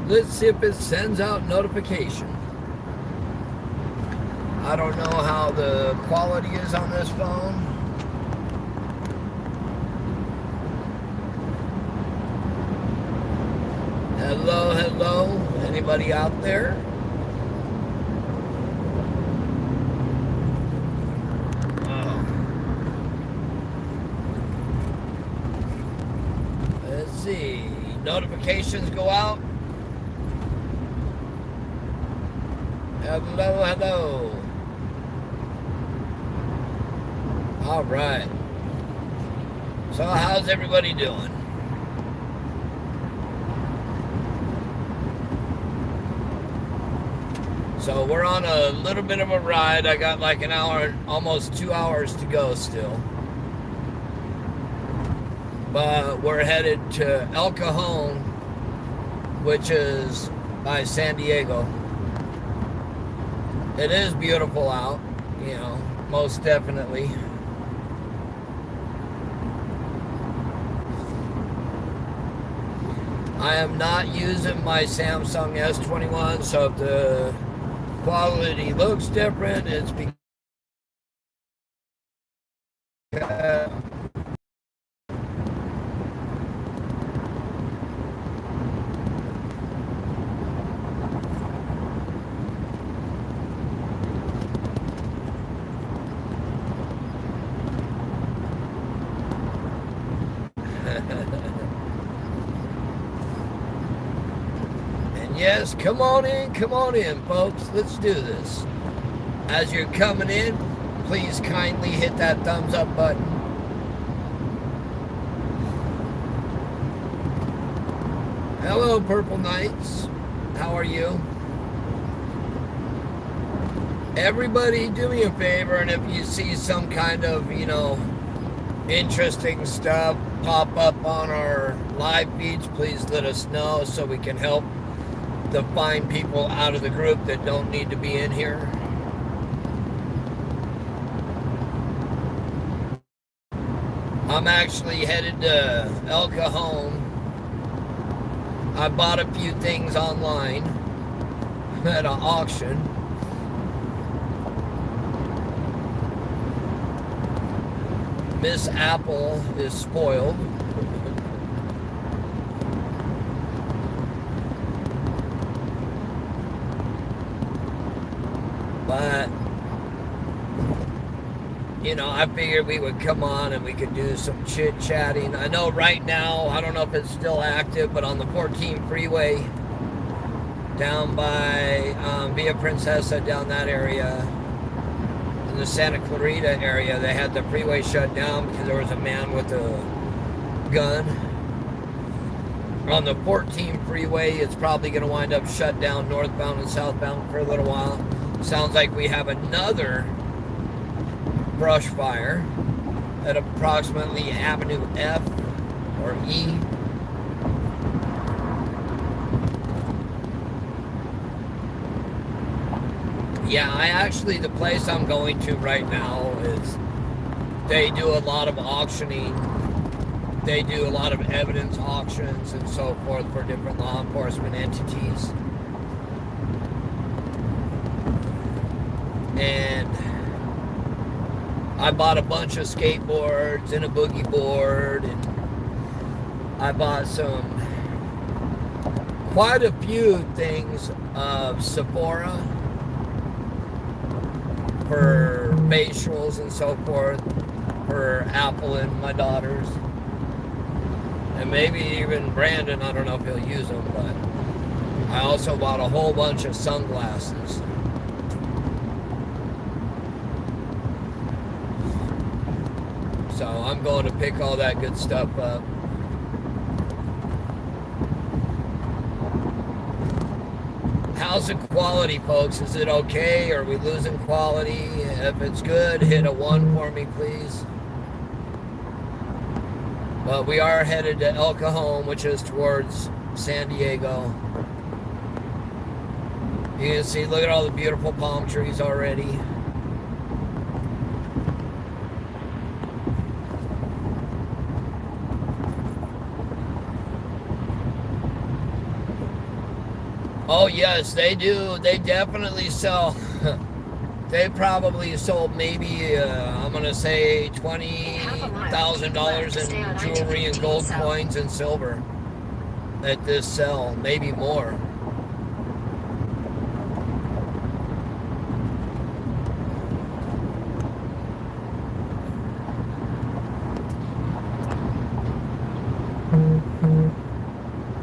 Let's see if it sends out notification. I don't know how the quality is on this phone. Hello, hello. Anybody out there? Oh. Let's see. Notifications go out. Hello, hello. All right. So how's everybody doing? So we're on a little bit of a ride. I got like an hour, almost 2 hours to go still. But we're headed to El Cajon, which is by San Diego. It is beautiful out, you know, most definitely. I am not using my Samsung S21, so if the quality looks different, it's because yes, come on in, folks. Let's do this. As you're coming in, please kindly hit that thumbs up button. Hello, Purple Knights. How are you? Everybody, do me a favor, and if you see some kind of, you know, interesting stuff pop up on our live feeds, please let us know so we can help to find people out of the group that don't need to be in here. I'm actually headed to El Cajon. I bought a few things online at an auction. Miss Apple is spoiled. But, you know, I figured we would come on and we could do some chit-chatting. I know right now, I don't know if it's still active, but on the 14 freeway down by Via Princesa, down that area, in the Santa Clarita area, they had the freeway shut down because there was a man with a gun. On the 14 freeway, it's probably going to wind up shut down northbound and southbound for a little while. Sounds like we have another brush fire at approximately Avenue F or E. Yeah, the place I'm going to right now is, they do a lot of auctioning. They do a lot of evidence auctions and so forth for different law enforcement entities. And I bought a bunch of skateboards and a boogie board, and I bought quite a few things of Sephora for facials and so forth for Apple and my daughters. And maybe even Brandon, I don't know if he'll use them, but I also bought a whole bunch of sunglasses. So I'm going to pick all that good stuff up. How's the quality, folks? Is it okay? Are we losing quality? If it's good, hit a 1 for me, please. But we are headed to El Cajon, which is towards San Diego. You can see, look at all the beautiful palm trees already. Oh yes, they do. They definitely sell. They probably sold maybe I'm gonna say $20,000 in jewelry and gold coins and silver at this sell, maybe more.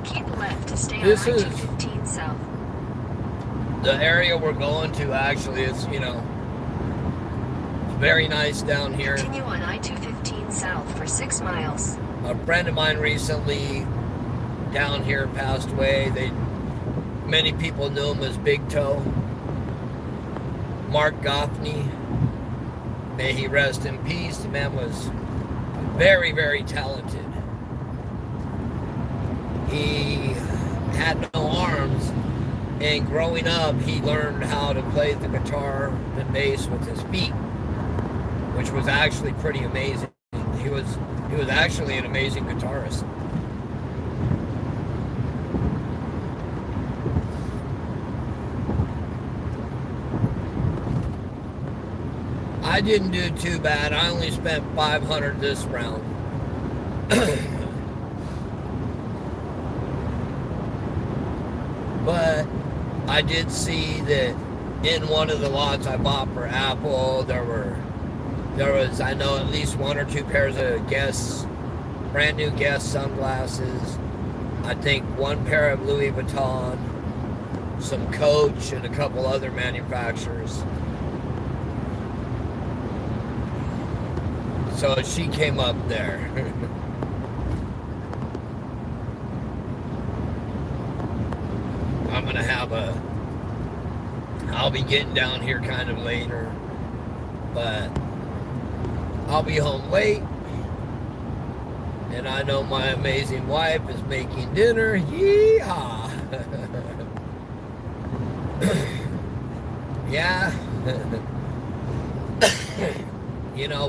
Keep left to stay on This is I-215 south. the area we're going to. Actually, it's it's very nice down here. Continue on I-215 south for 6 miles. A friend of mine recently down here passed away. Many people knew him as Big Toe. Mark Goffney. May he rest in peace. The man was very, very talented. He had no arms, and growing up, he learned how to play the guitar and bass with his feet, which was actually pretty amazing. He was actually an amazing guitarist. I didn't do too bad. I only spent $500 this round. But I did see that in one of the lots I bought for Apple, there was, I know, at least 1 or 2 pairs of brand new Guess sunglasses. I think 1 pair of Louis Vuitton, some Coach, and a couple other manufacturers. So she came up there. I'll be getting down here kind of later, but I'll be home late, and I know my amazing wife is making dinner. Yeehaw! Yeah.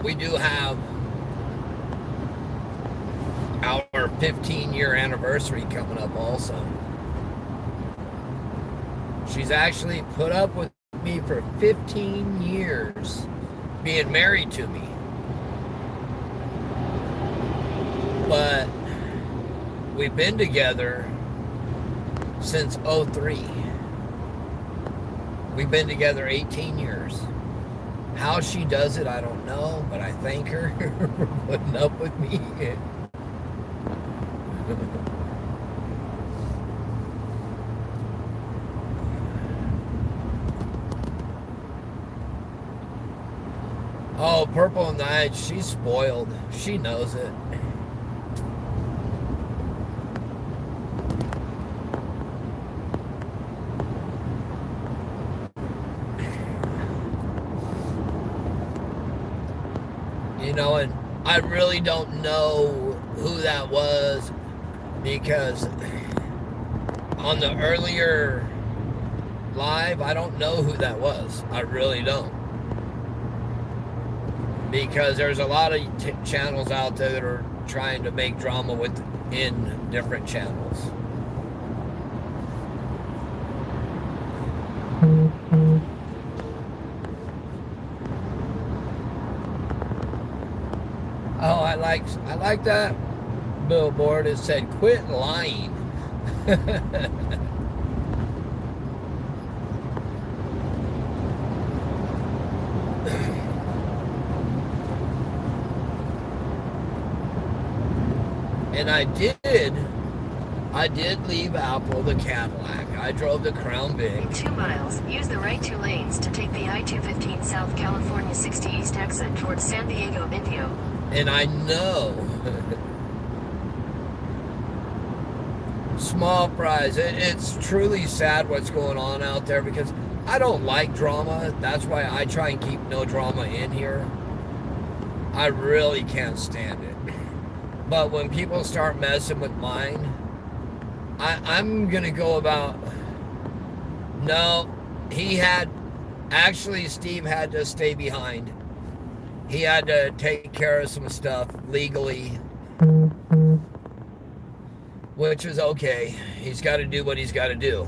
We do have our 15-year anniversary coming up also. She's actually put up with me for 15 years, being married to me. But we've been together since '03. We've been together 18 years. How she does it, I don't know, but I thank her for putting up with me. Oh, Purple Night, she's spoiled. She knows it. And I really don't know who that was, because on the earlier live, I don't know who that was. I really don't. Because there's a lot of channels out there that are trying to make drama within different channels. Oh, I like that billboard. It said, "Quit lying." And I did leave Apple, the Cadillac. I drove the Crown Vic. In 2 miles, use the right 2 lanes to take the I-215 South California 60 East exit towards San Diego, Indio. And I know, small fries, it's truly sad what's going on out there, because I don't like drama. That's why I try and keep no drama in here. I really can't stand it. But when people start messing with mine, I'm going to go about, no, Steve had to stay behind. He had to take care of some stuff legally, which is okay. He's got to do what he's got to do.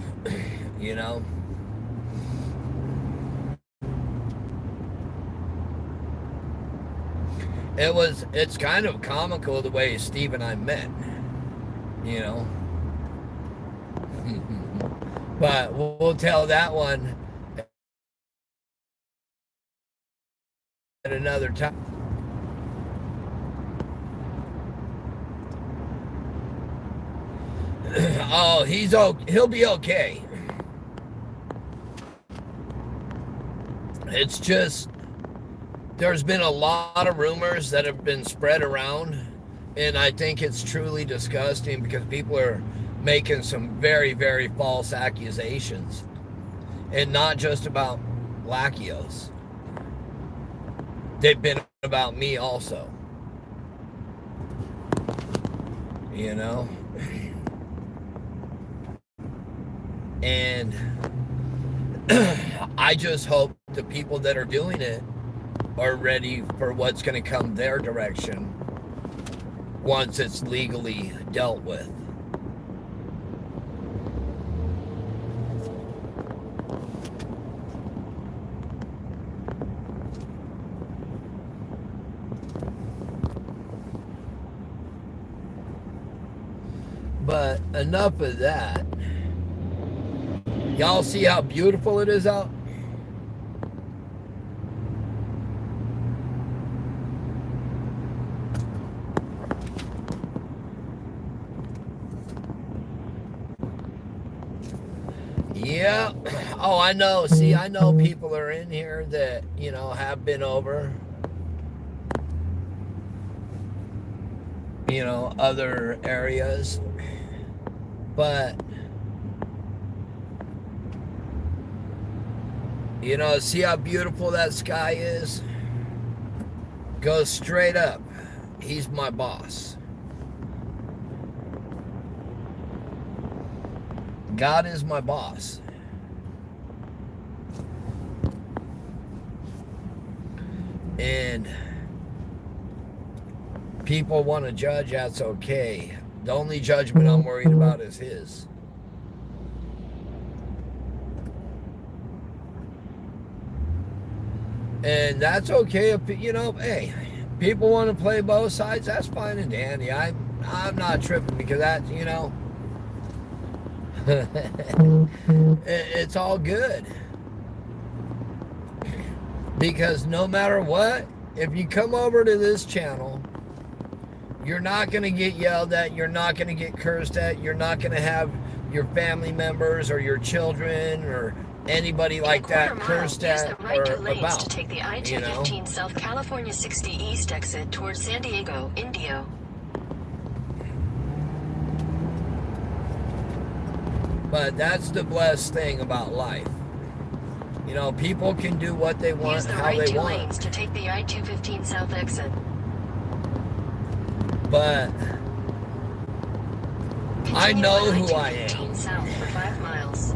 you know. It's kind of comical the way Steve and I met, you know. But we'll tell that one at another time. Oh, he'll be okay. It's just there's been a lot of rumors that have been spread around, and I think it's truly disgusting because people are making some very, very false accusations, and not just about Lachios. They've been about me also, you know. And I just hope the people that are doing it are ready for what's going to come their direction once it's legally dealt with. But enough of that. Y'all see how beautiful it is out? Yeah. Oh, I know. See, I know people are in here that, you know, have been over, you know, other areas. But, you know, see how beautiful that sky is? Goes straight up. He's my boss. God is my boss. And people want to judge, that's okay. The only judgment I'm worried about is his. And that's okay if, you know, hey, people want to play both sides, that's fine and dandy. I'm not tripping because that, you know, it's all good. Because no matter what, if you come over to this channel, you're not going to get yelled at, you're not going to get cursed at, you're not going to have your family members or your children or anybody like that cursed at right or about. To take the I-215 you know? South California 60 East exit towards San Diego, Indio. But that's the blessed thing about life. You know, people can do what they want, how right they want. Lanes to take the I-215 South exit. But I know who I am. South for 5 miles.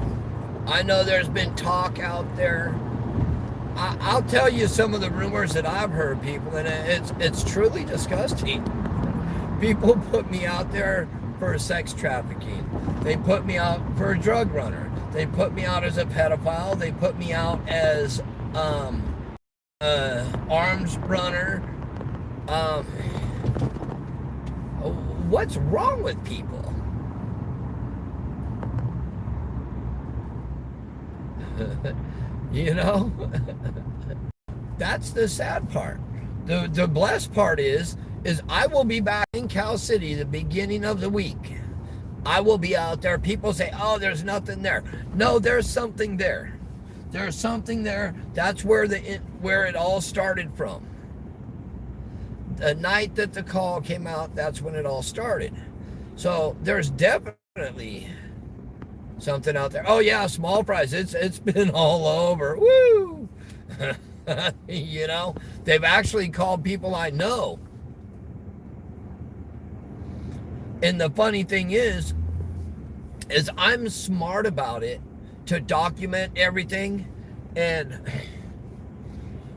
I know there's been talk out there. I'll tell you some of the rumors that I've heard, people, and it's truly disgusting. People put me out there for sex trafficking. They put me out for a drug runner. They put me out as a pedophile. They put me out as arms runner. What's wrong with people? You know? That's the sad part. The blessed part is I will be back in Cal City the beginning of the week. I will be out there. People say, oh, there's nothing there. No, there's something there. There's something there. That's where it all started from. The night that the call came out, that's when it all started. So there's definitely something out there. Oh yeah, small fries. It's been all over. Woo! You know, they've actually called people I know. And the funny thing is I'm smart about it to document everything. And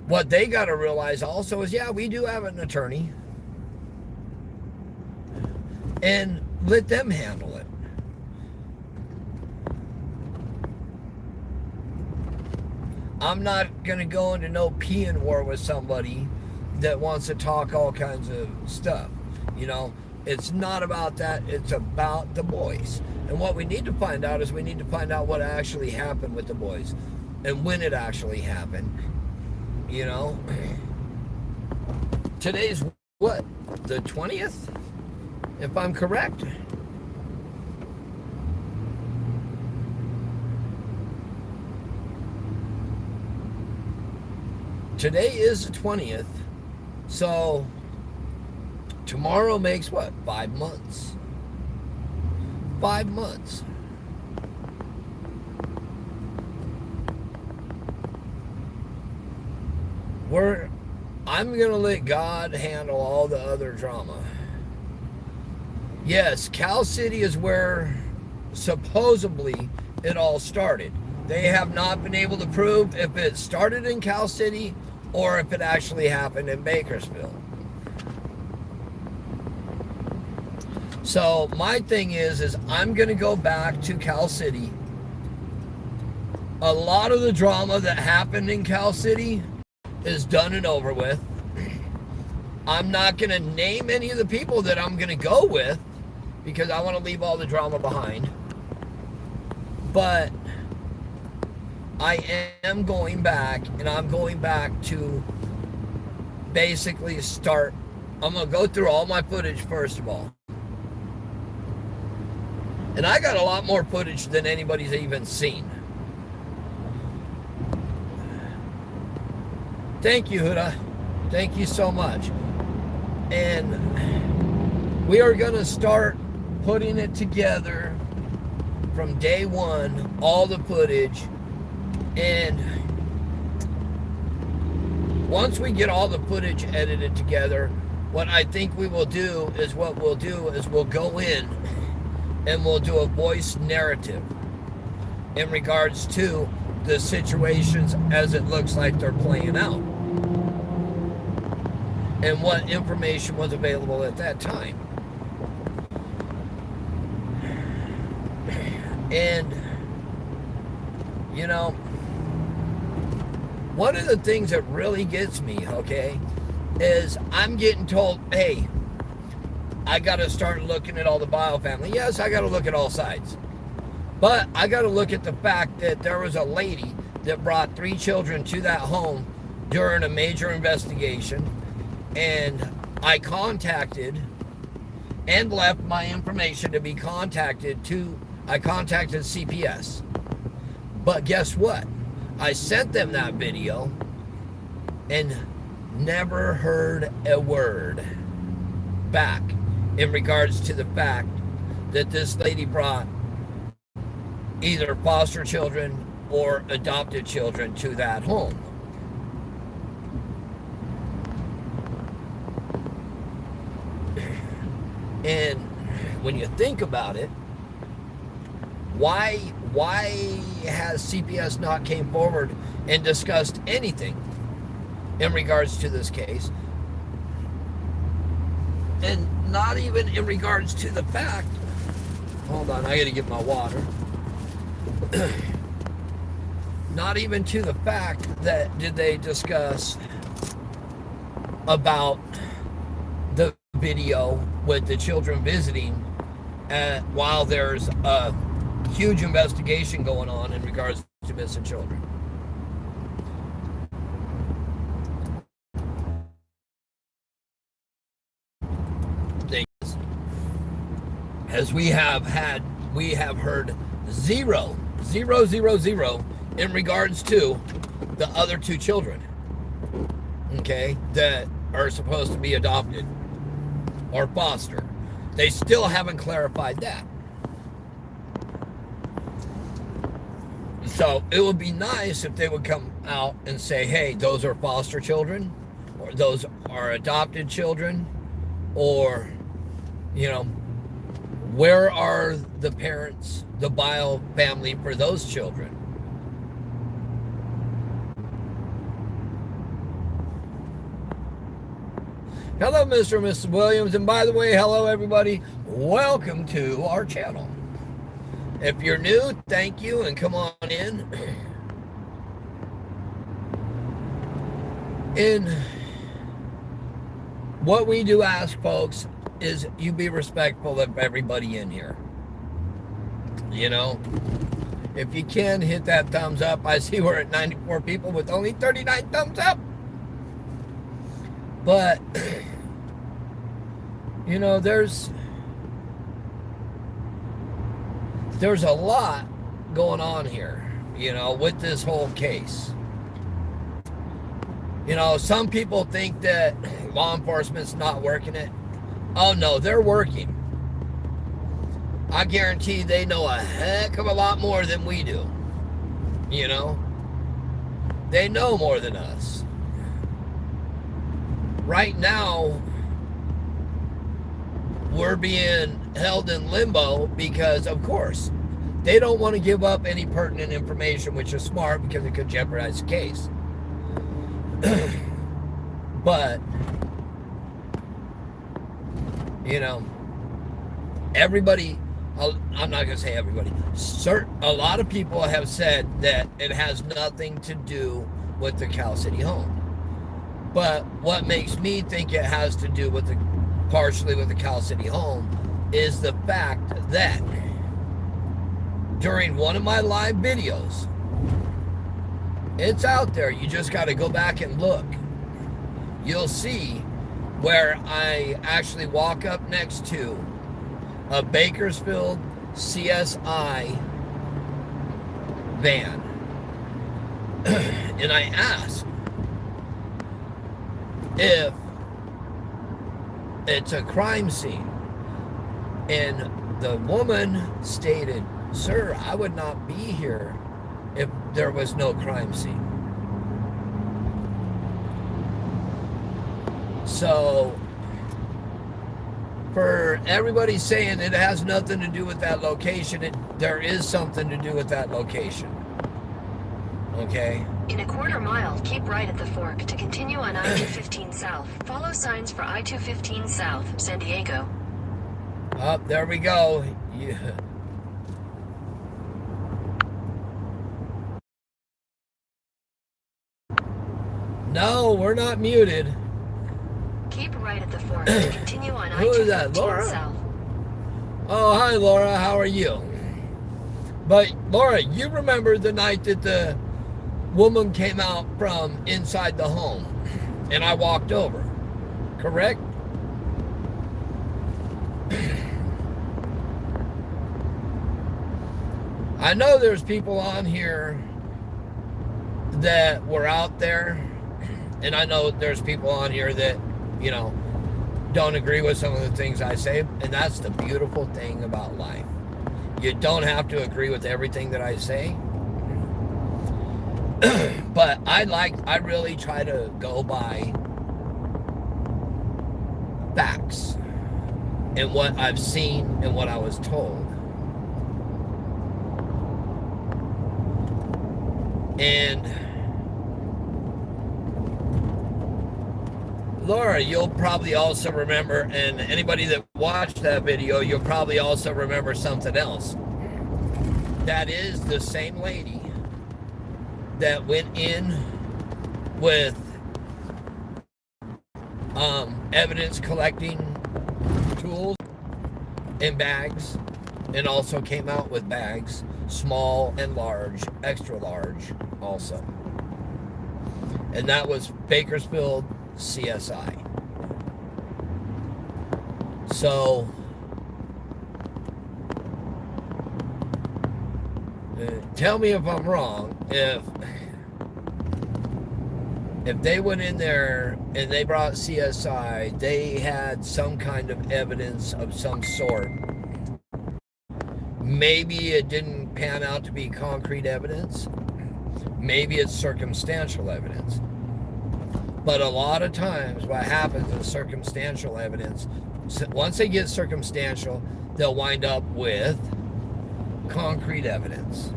what they got to realize also is, yeah, we do have an attorney. And let them handle it. I'm not going to go into no peeing war with somebody that wants to talk all kinds of stuff. You know, it's not about that. It's about the boys. And what we need to find out is we need to find out what actually happened with the boys and when it actually happened. You know, today's what? The 20th? If I'm correct. Today is the 20th. So tomorrow makes what? 5 months. 5 months. I'm going to let God handle all the other drama. Yes, Cal City is where supposedly it all started. They have not been able to prove if it started in Cal City or if it actually happened in Bakersfield. So my thing is I'm going to go back to Cal City. A lot of the drama that happened in Cal City is done and over with. I'm not going to name any of the people that I'm going to go with because I want to leave all the drama behind. But I am going back, and I'm going back to basically start. I'm going to go through all my footage first of all. And I got a lot more footage than anybody's even seen. Thank you, Huda. Thank you so much. And we are going to start putting it together from day one, all the footage. And once we get all the footage edited together, what I think we will do is we'll go in and we'll do a voice narrative in regards to the situations as it looks like they're playing out and what information was available at that time. And, you know, one of the things that really gets me, okay, is I'm getting told, hey, I got to start looking at all the bio family. Yes, I got to look at all sides. But I got to look at the fact that there was a lady that brought 3 children to that home during a major investigation. And I contacted and left my information to be contacted to, I contacted CPS. But guess what? I sent them that video and never heard a word back in regards to the fact that this lady brought either foster children or adopted children to that home. And when you think about it, why has CPS not came forward and discussed anything in regards to this case? And not even in regards to the fact, hold on, I gotta get my water. Not even to the fact that did they discuss about the video with the children visiting while there's a huge investigation going on in regards to missing children. As we have heard zero in regards to the other 2 children, okay, that are supposed to be adopted or foster. They still haven't clarified that. So it would be nice if they would come out and say, hey, those are foster children, or those are adopted children, or, you know, where are the parents, the bio family for those children? Hello, Mr. and Mrs. Williams. And by the way, hello, everybody. Welcome to our channel. If you're new, thank you, and come on in. And what we do ask folks is you be respectful of everybody in here. You know, if you can, hit that thumbs up. I see we're at 94 people with only 39 thumbs up. But, you know, there's a lot going on here, you know, with this whole case. You know, some people think that law enforcement's not working it. Oh, no, they're working. I guarantee they know a heck of a lot more than we do. You know? They know more than us. Right now, we're being held in limbo because, of course, they don't want to give up any pertinent information, which is smart because it could jeopardize the case. But, you know, everybody, I'm not going to say everybody, a lot of people have said that it has nothing to do with the Cal City home. But what makes me think it has to do with partially with the Cal City home is the fact that during one of my live videos, it's out there, you just got to go back and look. You'll see where I actually walk up next to a Bakersfield CSI van. And I asked if it's a crime scene. And the woman stated, "Sir, I would not be here if there was no crime scene." So, for everybody saying it has nothing to do with that location, there is something to do with that location. Okay? In a quarter mile, keep right at the fork to continue on I-215 South. Follow signs for I-215 South, San Diego. Oh, there we go. Yeah. No, we're not muted. Keep right at the fork to continue on Who is that, I-215 Laura? South. Oh, hi, Laura. How are you? But, Laura, you remember the night that the woman came out from inside the home and I walked over, correct? I know there's people on here that were out there, and I know there's people on here that, you know, don't agree with some of the things I say, and that's the beautiful thing about life. You don't have to agree with everything that I say. But I really try to go by facts and what I've seen and what I was told. And Laura, you'll probably also remember, and anybody that watched that video, you'll probably also remember something else. That is the same lady that went in with evidence collecting tools and bags, and also came out with bags, small and large, extra large also. And that was Bakersfield CSI. So tell me if I'm wrong. If they went in there and they brought CSI, they had some kind of evidence of some sort. Maybe it didn't pan out to be concrete evidence. Maybe it's circumstantial evidence. But a lot of times what happens is circumstantial evidence, once they get circumstantial, they'll wind up with concrete evidence.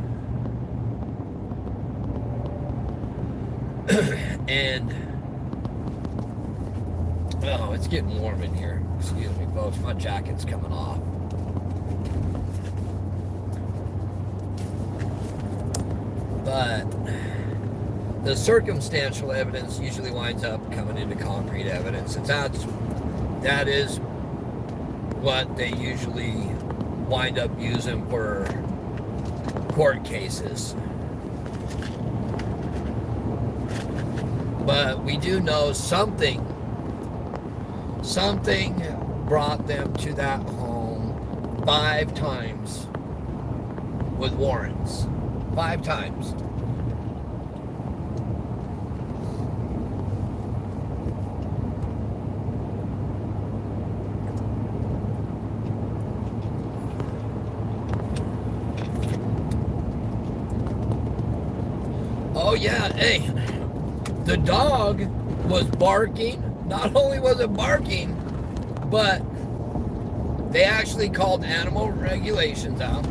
And oh, it's getting warm in here. Excuse me, folks. My jacket's coming off. But the circumstantial evidence usually winds up coming into concrete evidence, and that is what they usually wind up using for court cases. But we do know something brought them to that home 5 times with warrants. 5 times. Oh yeah, hey, the dog was barking. Not only was it barking, but they actually called animal regulations out.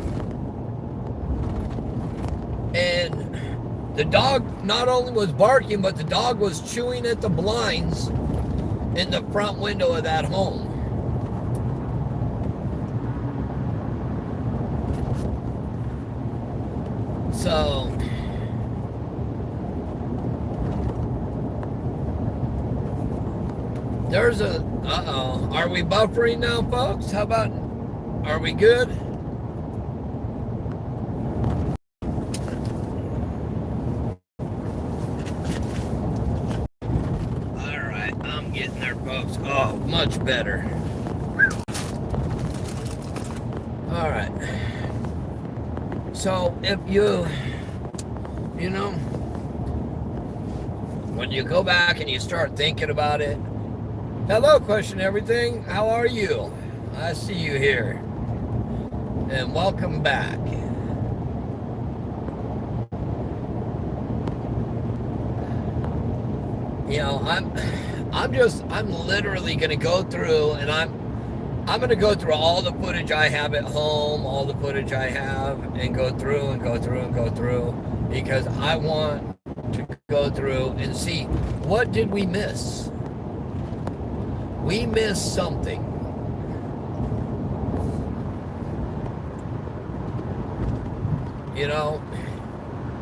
And the dog not only was barking, but the dog was chewing at the blinds in the front window of that home. So there's a, are we buffering now, folks? How about, are we good? All right, I'm getting there, folks. Oh, much better. All right. So if you know, when you go back and you start thinking about it, hello, question everything. How are you? I see you here. And welcome back. You know, I'm literally going to go through, and I'm going to go through all the footage I have at home, all the footage I have, and go through and go through and go through, because I want to go through and see, what did we miss? We missed something. You know,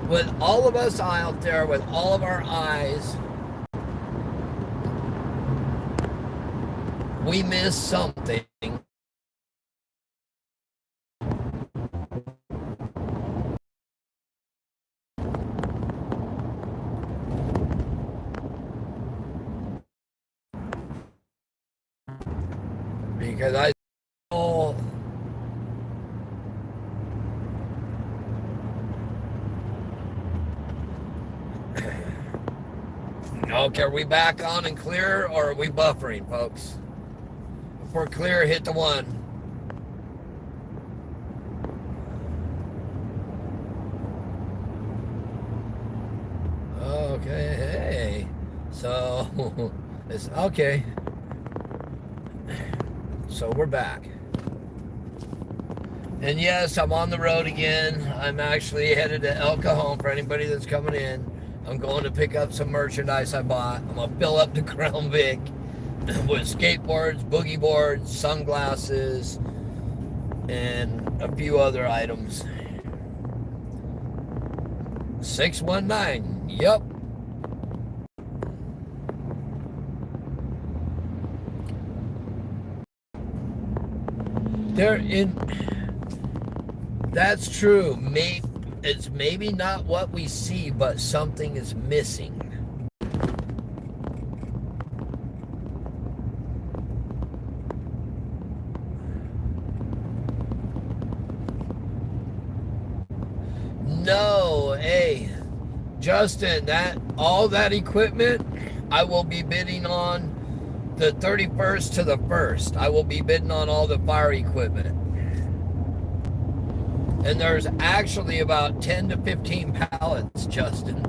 with all of us out there, with all of our eyes, we missed something. Because I saw okay, are we back on and clear, or are we buffering, folks? If we're clear, hit the 1. Okay, hey. So it's okay. So we're back. And yes, I'm on the road again. I'm actually headed to El Cajon for anybody that's coming in. I'm going to pick up some merchandise I bought. I'm going to fill up the Crown Vic with skateboards, boogie boards, sunglasses, and a few other items. 619. Yep. That's true. It's maybe not what we see, but something is missing. No, hey, Justin, all that equipment I will be bidding on the 31st to the 1st. I will be bidding on all the fire equipment. And there's actually about 10 to 15 pallets, Justin.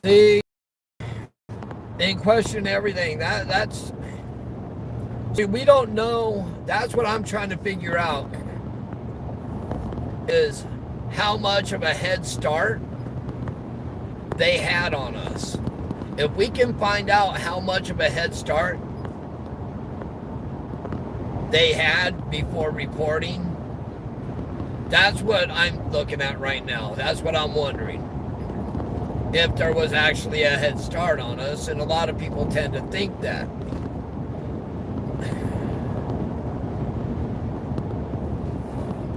See, and question everything. That's see, we don't know. That's what I'm trying to figure out, is how much of a head start they had on us. If we can find out how much of a head start they had before reporting. That's what I'm looking at right now. That's what I'm wondering. If there was actually a head start on us, and a lot of people tend to think that.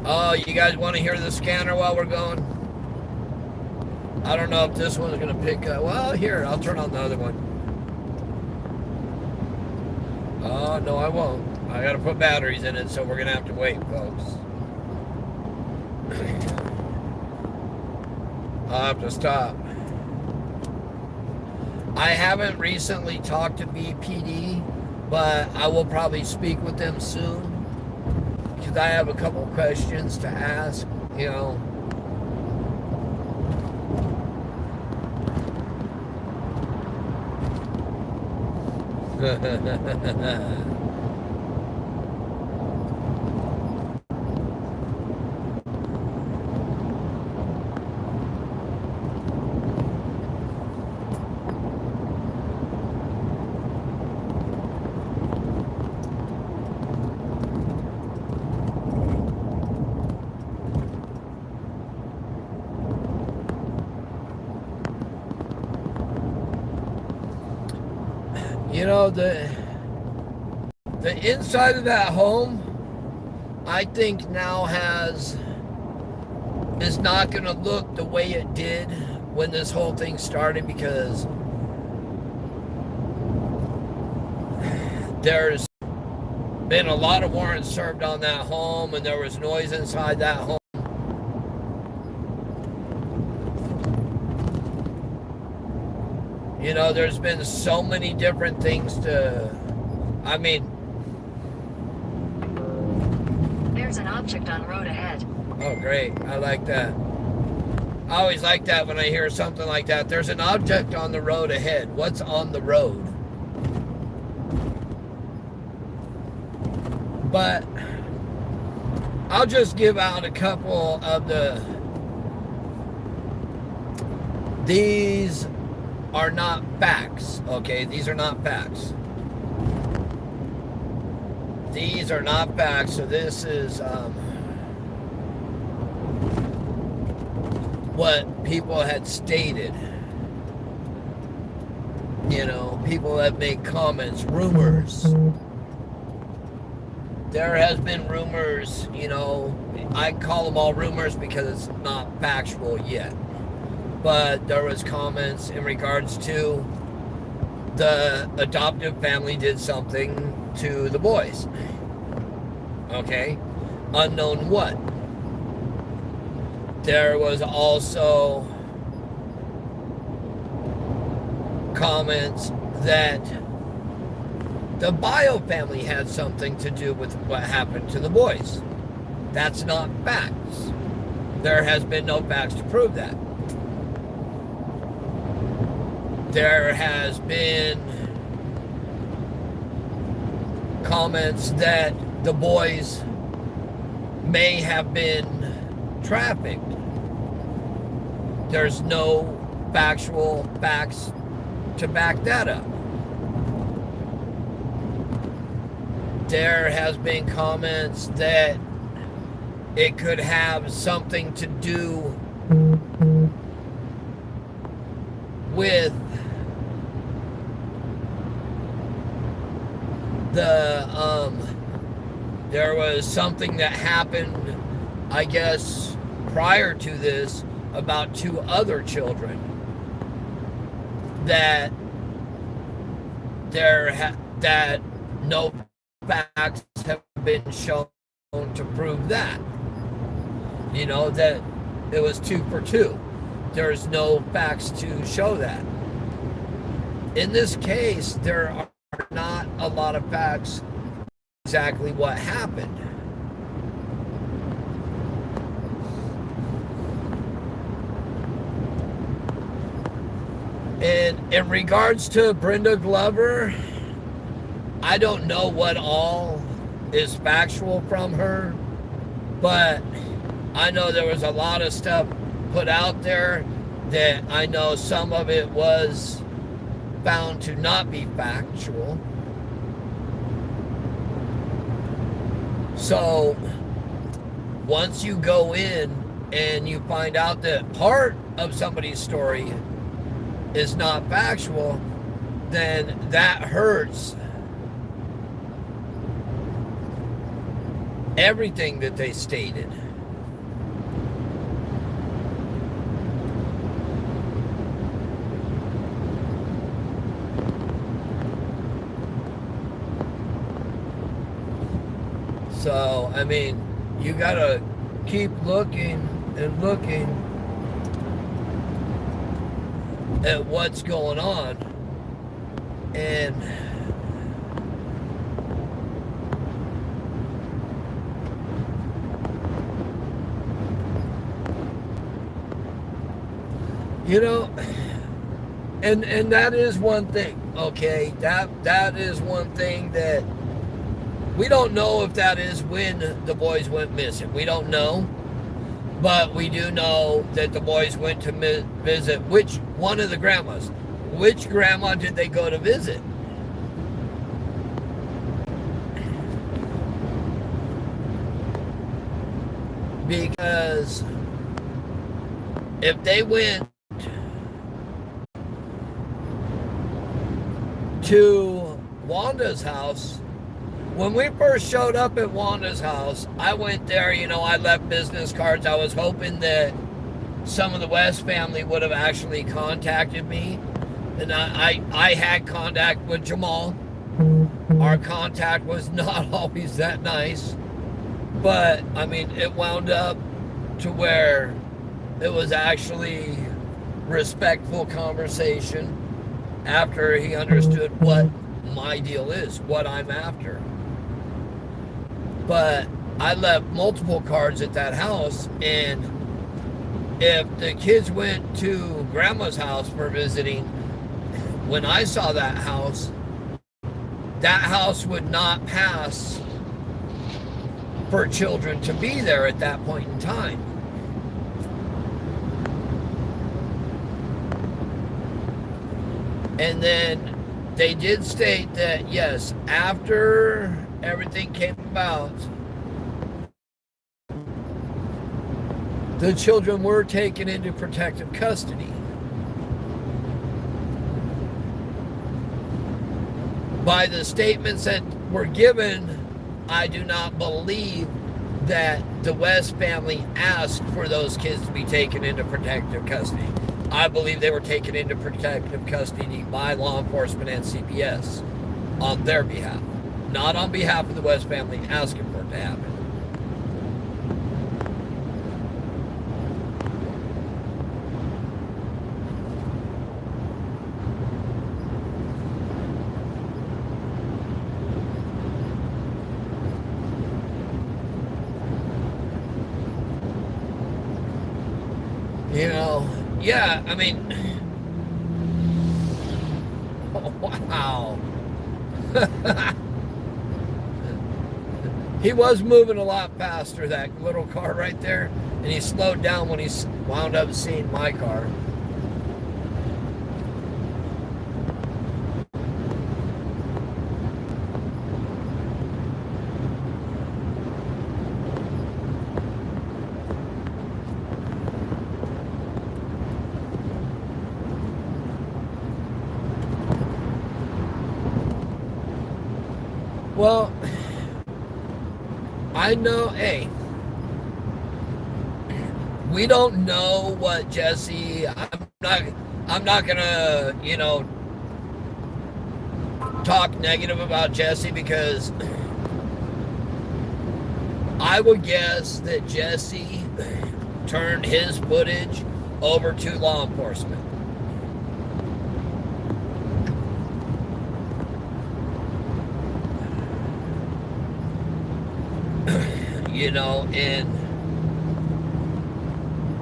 Oh, you guys want to hear the scanner while we're going? I don't know if this one's going to pick up. Well, here, I'll turn on the other one. Oh, no, I won't. I got to put batteries in it, so we're going to have to wait, folks. I'll have to stop. I haven't recently talked to BPD, but I will probably speak with them soon because I have a couple questions to ask, you know. You know, the inside of that home, I think now is not going to look the way it did when this whole thing started, because there's been a lot of warrants served on that home, and there was noise inside that home. You know, there's been so many different things to, I mean. There's an object on road ahead. Oh, great. I like that. I always like that when I hear something like that. There's an object on the road ahead. What's on the road? But I'll just give out a couple of these are not facts, okay? These are not facts. These are not facts, so this is what people had stated. You know, people have made comments, rumors. There has been rumors, you know, I call them all rumors because it's not factual yet. But there was comments in regards to the adoptive family did something to the boys. Okay? Unknown what. There was also comments that the bio family had something to do with what happened to the boys. That's not facts. There has been no facts to prove that. There has been comments that the boys may have been trafficked. There's no factual facts to back that up. There has been comments that it could have something to do with there was something that happened, I guess, prior to this about 2 other children that that no facts have been shown to prove that. You know, that it was 2 for 2. There's no facts to show that. In this case, there are not a lot of facts exactly what happened. And in regards to Brenda Glover, I don't know what all is factual from her, but I know there was a lot of stuff put out there that I know some of it was found to not be factual. So once you go in and you find out that part of somebody's story is not factual, then that hurts everything that they stated. So, I mean, you gotta keep looking and looking at what's going on. And you know, and that is one thing, okay? That is one thing that we don't know if that is when the boys went missing. We don't know. But we do know that the boys went to visit which one of the grandmas. Which grandma did they go to visit? Because if they went to Wanda's house, when we first showed up at Wanda's house, I went there, I left business cards. I was hoping that some of the West family would have actually contacted me. And I had contact with Jamal. Our contact was not always that nice. But, I mean, it wound up to where it was actually respectful conversation after he understood what my deal is, what I'm after. But I left multiple cards at that house, and if the kids went to grandma's house for visiting, when I saw that house would not pass for children to be there at that point in time. And then they did state that, yes, after everything came about, the children were taken into protective custody. By the statements that were given, I do not believe that the West family asked for those kids to be taken into protective custody. I believe they were taken into protective custody by law enforcement and CPS on their behalf, not on behalf of the West family asking for it to happen. Yeah, I mean, wow. He was moving a lot faster, that little car right there, and he slowed down when he wound up seeing my car. Well, I know, hey, we don't know what Jesse, I'm not gonna, talk negative about Jesse, because I would guess that Jesse turned his footage over to law enforcement. And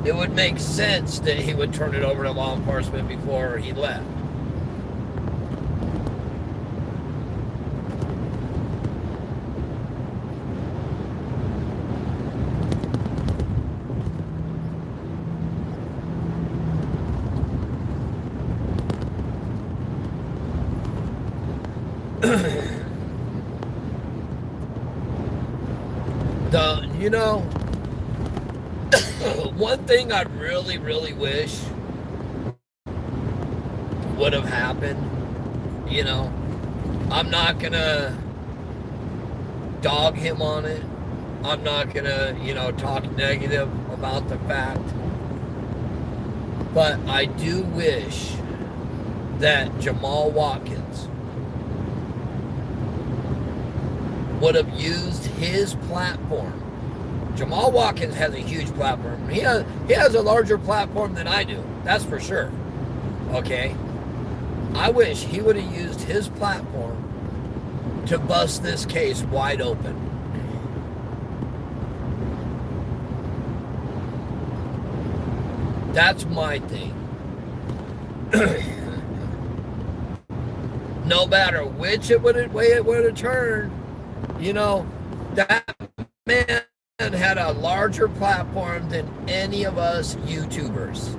it would make sense that he would turn it over to law enforcement before he left. You know, one thing I really, really wish would have happened, you know, I'm not gonna dog him on it. I'm not gonna, talk negative about the fact. But I do wish that Jamal Watkins would have used his platform. Jamal Watkins has a huge platform. He has a larger platform than I do. That's for sure. Okay? I wish he would have used his platform to bust this case wide open. That's my thing. No matter which way it would have turned, that man had a larger platform than any of us YouTubers.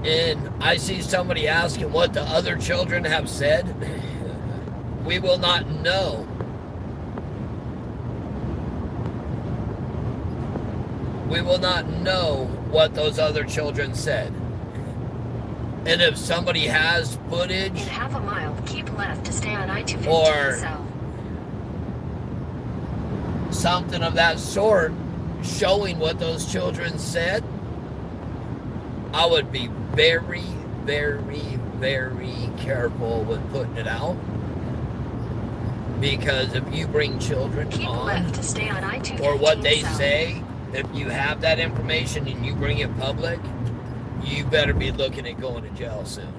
And I see somebody asking what the other children have said. We will not know. We will not know what those other children said. And if somebody has footage... In half a mile, keep left to stay on I-215 or south. Something of that sort showing what those children said, I would be very, very, very careful with putting it out. Because if you bring children keep on, left to stay on I-215 or what they south. say, if you have that information and you bring it public, you better be looking at going to jail soon.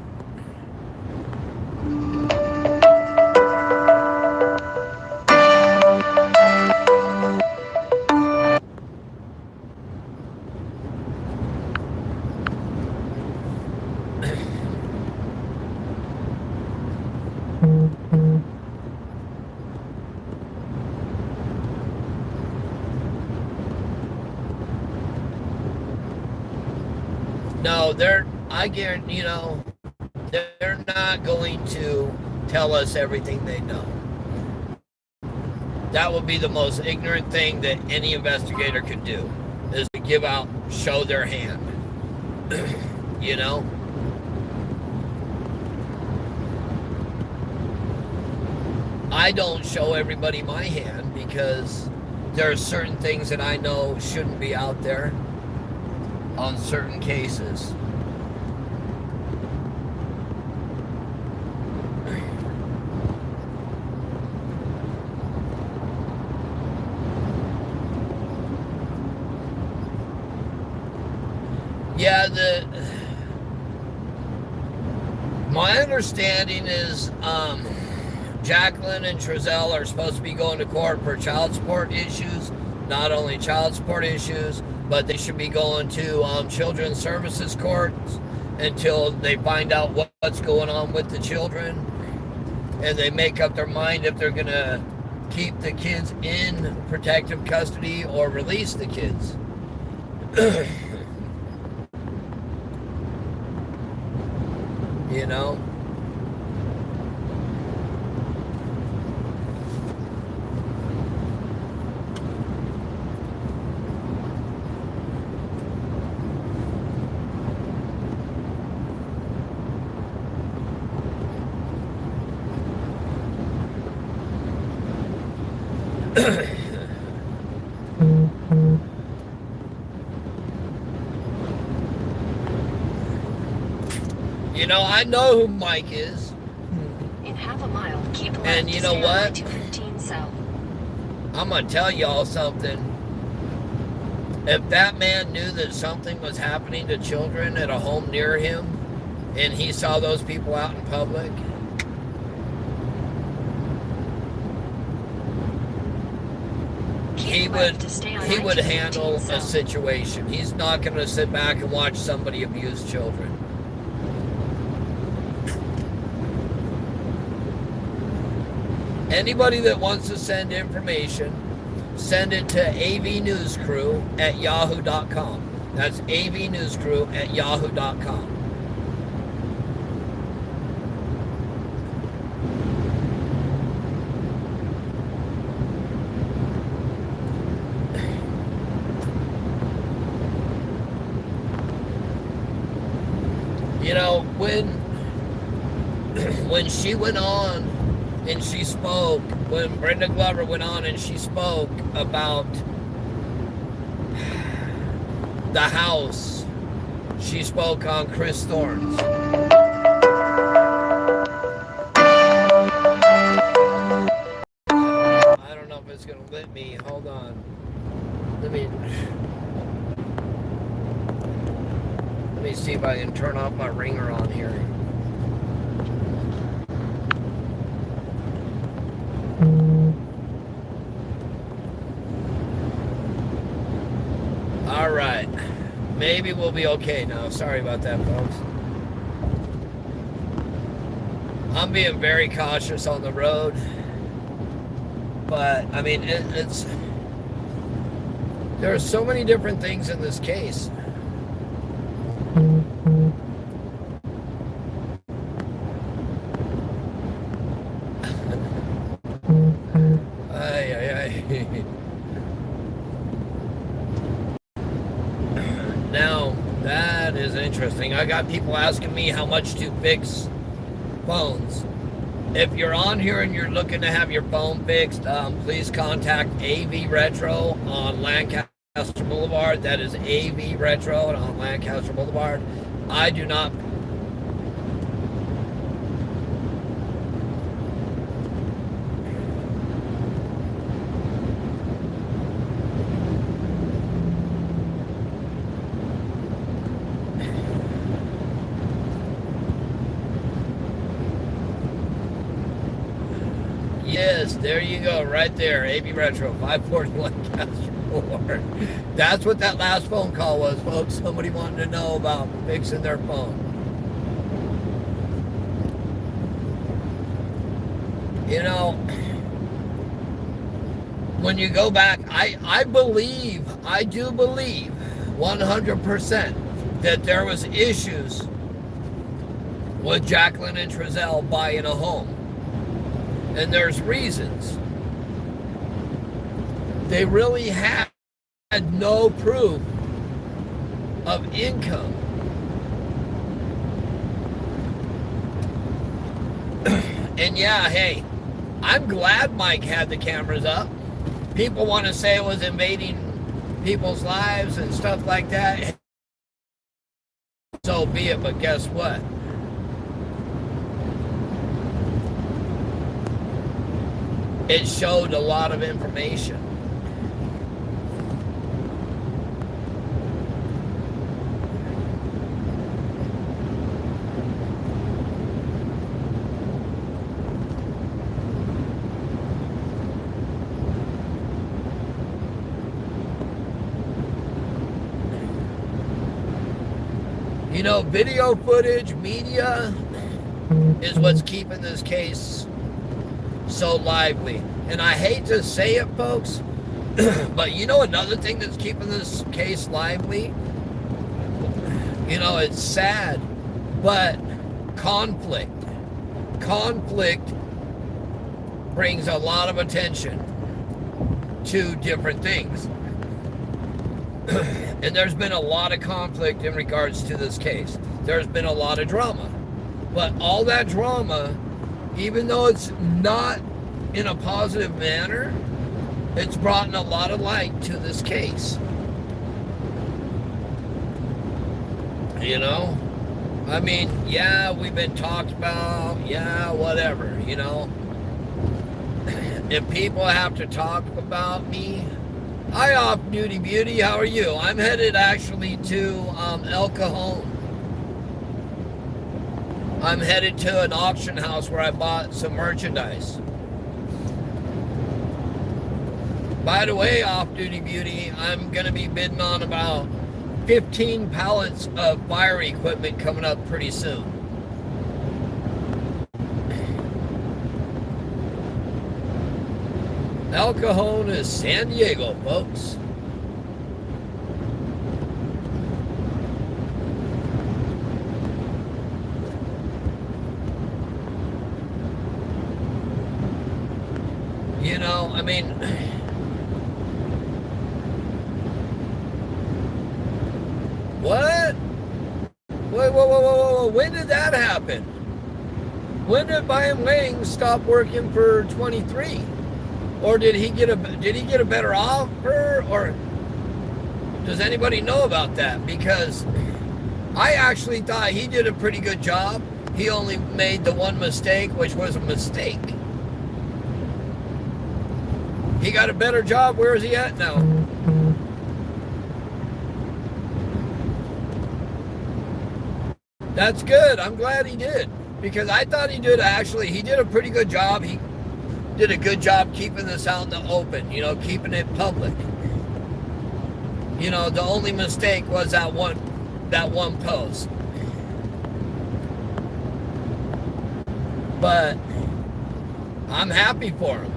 No, I guarantee, they're not going to tell us everything they know. That would be the most ignorant thing that any investigator could do, is to show their hand. I don't show everybody my hand because there are certain things that I know shouldn't be out there on certain cases. Yeah, my understanding is Jacqueline and Trezell are supposed to be going to court for child support issues. Not only child support issues, but they should be going to children's services courts until they find out what's going on with the children. And they make up their mind if they're going to keep the kids in protective custody or release the kids. I know who Mike is. In half a mile, keep left. And you know what? I-215 south. I'm going to tell y'all something. If that man knew that something was happening to children at a home near him, and he saw those people out in public, he would handle a situation. He's not going to sit back and watch somebody abuse children. Anybody that wants to send information, send it to avnewscrew@yahoo.com. That's avnewscrew@yahoo.com. You know, when she went on and she spoke, when Brenda Glover went on and she spoke about the house, she spoke on Chris Thorne's. I don't know if it's going to let me. Hold on. Let me see if I can turn off my ringer on here. All right. Maybe we'll be okay now. Sorry about that, folks. I'm being very cautious on the road. But, I mean, it's... There are so many different things in this case. Now, that is interesting. I got people asking me how much to fix phones. If you're on here and you're looking to have your phone fixed, please contact AV Retro on Lancaster Boulevard. That is AV Retro on Lancaster Boulevard. I do not... Yes, there you go, right there, AV Retro, 541 Lancaster Boulevard. That's what that last phone call was, folks. Somebody wanted to know about fixing their phone. You know, when you go back, I do believe 100% that there was issues with Jacqueline and Trezell buying a home. And there's reasons. They really had no proof of income. And yeah, hey, I'm glad Mike had the cameras up. People want to say it was invading people's lives and stuff like that. So be it, but guess what? It showed a lot of information. You know, video footage, media is what's keeping this case so lively. And I hate to say it, folks, but you know another thing that's keeping this case lively? You know, it's sad, but conflict. Conflict brings a lot of attention to different things. And there's been a lot of conflict in regards to this case. There's been a lot of drama. But all that drama, even though it's not in a positive manner, it's brought in a lot of light to this case. You know? I mean, yeah, we've been talked about, yeah, whatever, you know? If people have to talk about me, hi, Off-Duty Beauty, how are you? I'm headed actually to El Cajon. I'm headed to an auction house where I bought some merchandise. By the way, Off-Duty Beauty, I'm going to be bidding on about 15 pallets of fire equipment coming up pretty soon. El Cajon is San Diego, folks. You know, I mean, what? Wait, whoa. When did that happen? When did Brian Wang stop working for 23? Or did he get a better offer? Or does anybody know about that? Because I actually thought he did a pretty good job. He only made the one mistake, which was a mistake. He got a better job. Where is he at now? That's good. I'm glad he did. Because I thought he did a pretty good job. He did a good job keeping this out in the open, you know, keeping it public. You know, the only mistake was that one post. But I'm happy for him.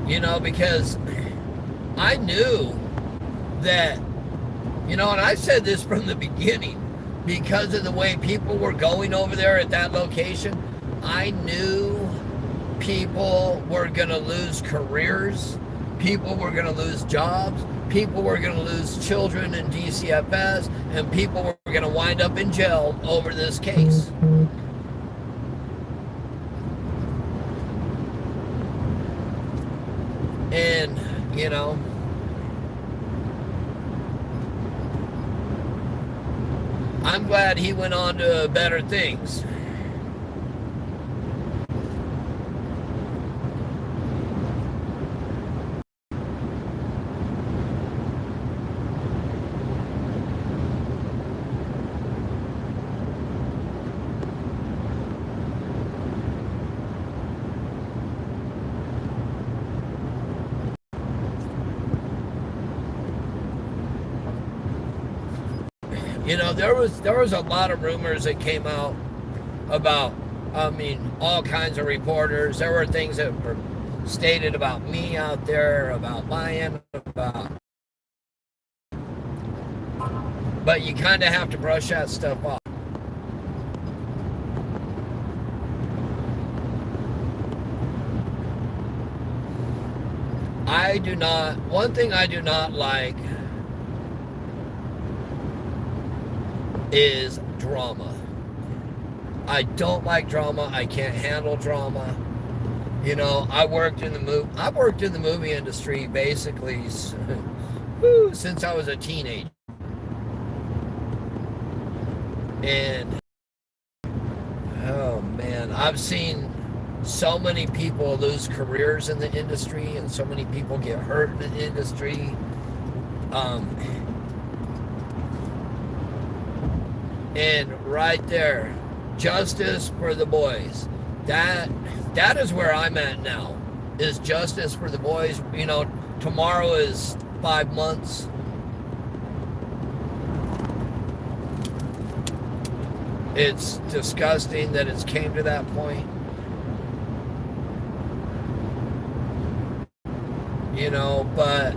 You know, because I knew that, you know, and I said this from the beginning, because of the way people were going over there at that location, I knew people were going to lose careers, people were going to lose jobs, people were going to lose children in DCFS, and people were going to wind up in jail over this case. And, you know, I'm glad he went on to better things. You know, there was a lot of rumors that came out about, I mean, all kinds of reporters. There were things that were stated about me out there, about Lion, about... But you kind of have to brush that stuff off. One thing I do not like is drama. I don't like drama. I can't handle drama. You know, I worked in the movie industry basically since I was a teenager. And oh man, I've seen so many people lose careers in the industry, and so many people get hurt in the industry. And right there, justice for the boys. That is where I'm at now, is justice for the boys. You know, tomorrow is 5 months. It's disgusting that it's came to that point. You know, but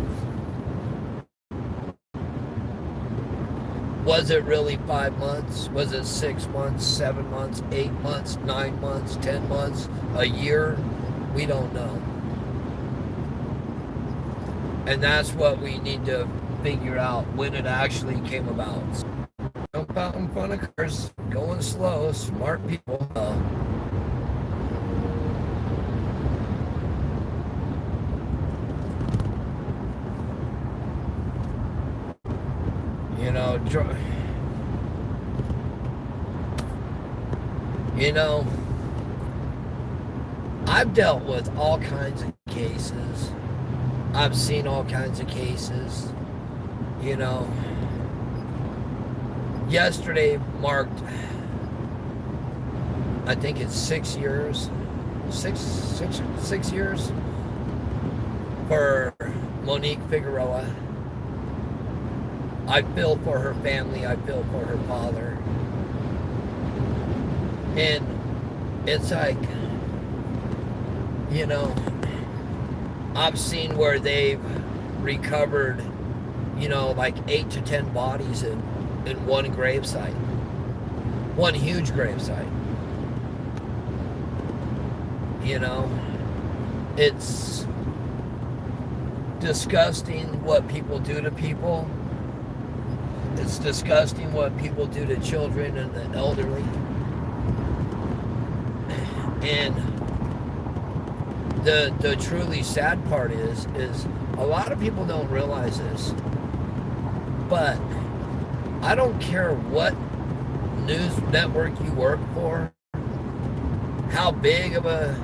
was it really 5 months? Was it 6 months, 7 months, 8 months, 9 months, 10 months, a year? We don't know. And that's what we need to figure out, when it actually came about. Jump out in front of cars, going slow, smart people. You know, I've dealt with all kinds of cases. I've seen all kinds of cases. You know, yesterday marked, I think it's 6 years, six years for Monique Figueroa. I feel for her family. I feel for her father. And it's like, You know, I've seen where they've recovered, like 8 to 10 bodies in one gravesite. One huge gravesite. It's disgusting what people do to people. It's disgusting what people do to children and the elderly. And the truly sad part is a lot of people don't realize this, but I don't care what news network you work for, how big of a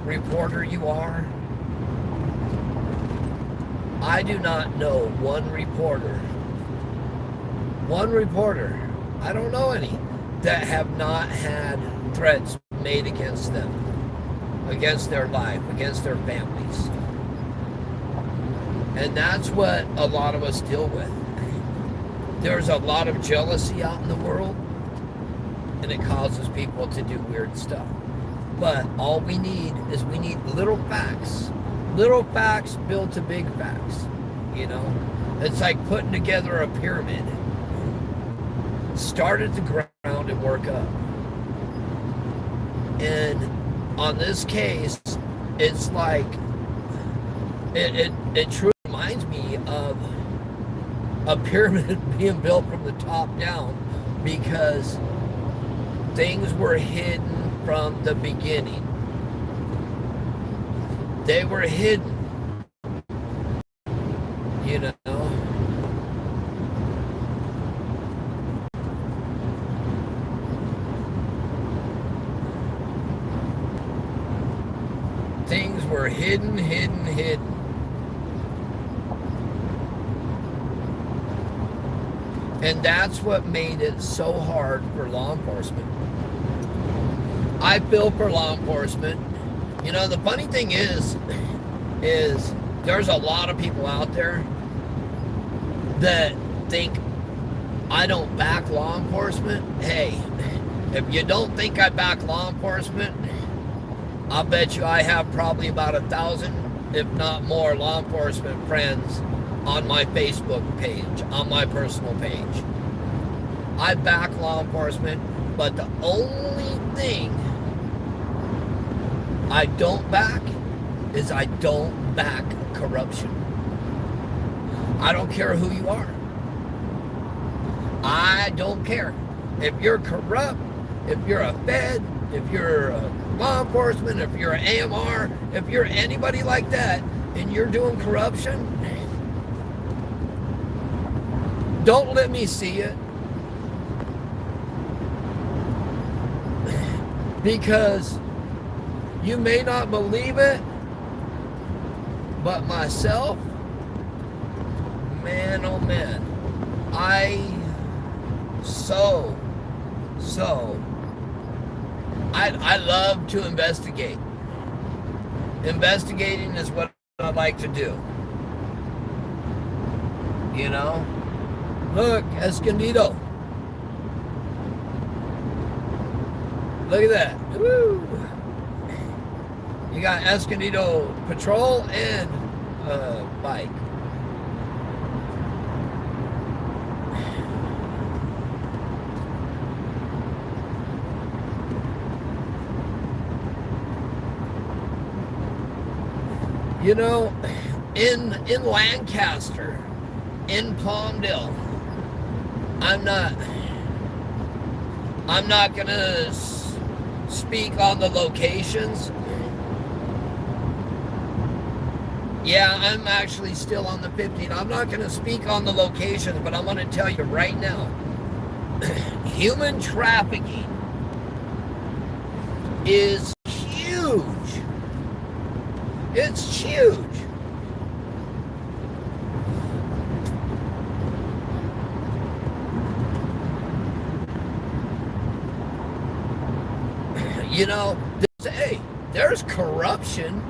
reporter you are. I do not know one reporter, I don't know any, that have not had threats made against them, against their life, against their families. And that's what a lot of us deal with. There's a lot of jealousy out in the world, and it causes people to do weird stuff. But all we need is little facts built to big facts. It's like putting together a pyramid. Start at the ground and work up. And on this case, it's like it truly reminds me of a pyramid being built from the top down, because things were hidden from the beginning. They were hidden. Things were hidden. And that's what made it so hard for law enforcement. I feel for law enforcement. The funny thing is there's a lot of people out there that think I don't back law enforcement. Hey, if you don't think I back law enforcement, I'll bet you I have probably about 1,000, if not more, law enforcement friends on my Facebook page, on my personal page. I back law enforcement, but the only thing I don't back is I don't back corruption. I don't care who you are. I don't care. If you're corrupt, if you're a Fed, if you're a law enforcement, if you're an AMR, if you're anybody like that, and you're doing corruption, don't let me see it. Because you may not believe it, but myself, man, oh man, I love to investigate. Investigating is what I like to do. Look, Escondido. Look at that. Woo! You got Escondido patrol and bike. In Lancaster, in Palmdale, I'm not gonna speak on the locations. Yeah, I'm actually still on the 15. I'm not gonna speak on the locations, but I'm gonna tell you right now, human trafficking is huge. It's huge. There's corruption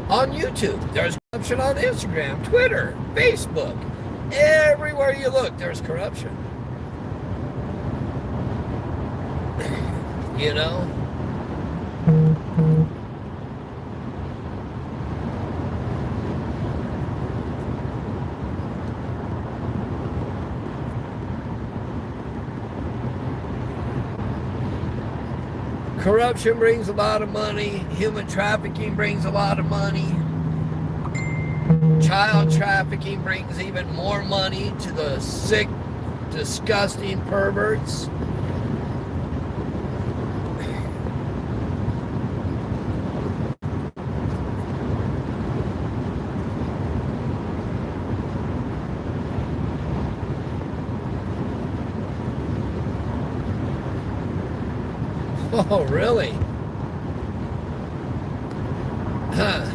on YouTube. There's corruption on Instagram, Twitter, Facebook. Everywhere you look, there's corruption. Corruption brings a lot of money. Human trafficking brings a lot of money. Child trafficking brings even more money to the sick, disgusting perverts. Oh, really? Huh.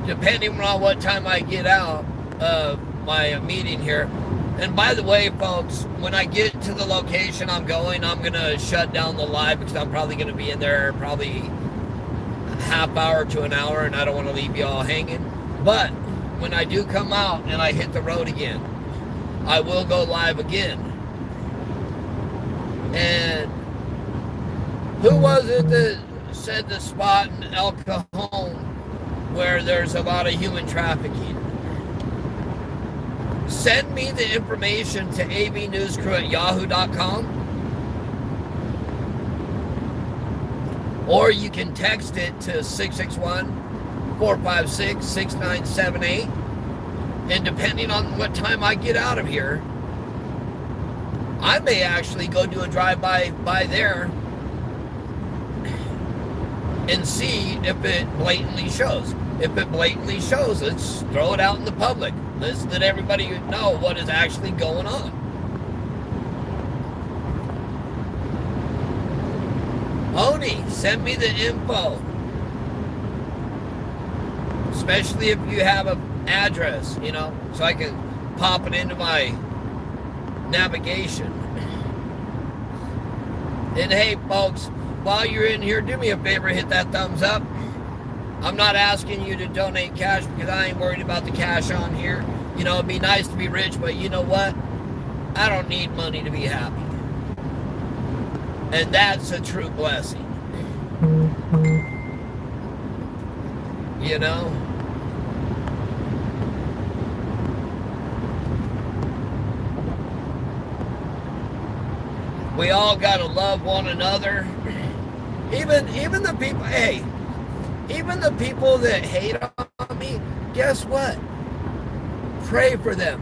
Depending on what time I get out of my meeting here. And by the way, folks, when I get to the location I'm going to shut down the live because I'm probably going to be in there probably a half hour to an hour, and I don't want to leave you all hanging. But when I do come out and I hit the road again, I will go live again. And who was it that said the spot in El Cajon where there's a lot of human trafficking? Send me the information to avnewscrew@yahoo.com, or you can text it to 661-456-6978, and depending on what time I get out of here, I may actually go do a drive-by there and see if it blatantly shows. If it blatantly shows, let's throw it out in the public. Let's let everybody know what is actually going on. Oni, send me the info. Especially if you have an address, so I can pop it into my navigation. And hey, folks, while you're in here, do me a favor, hit that thumbs up. I'm not asking you to donate cash because I ain't worried about the cash on here. It'd be nice to be rich, but you know what? I don't need money to be happy. And that's a true blessing. We all gotta love one another. Even the people, hey, even the people that hate on me, guess what? Pray for them.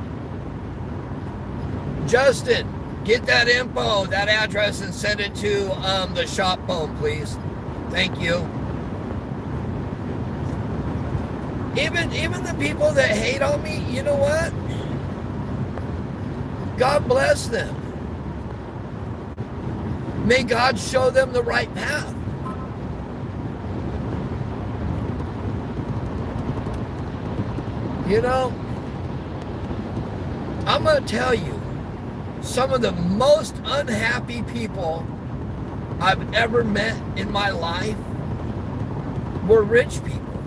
Justin, get that info, that address, and send it to the shop phone, please. Thank you. Even the people that hate on me, you know what? God bless them. May God show them the right path. I'm going to tell you, some of the most unhappy people I've ever met in my life were rich people.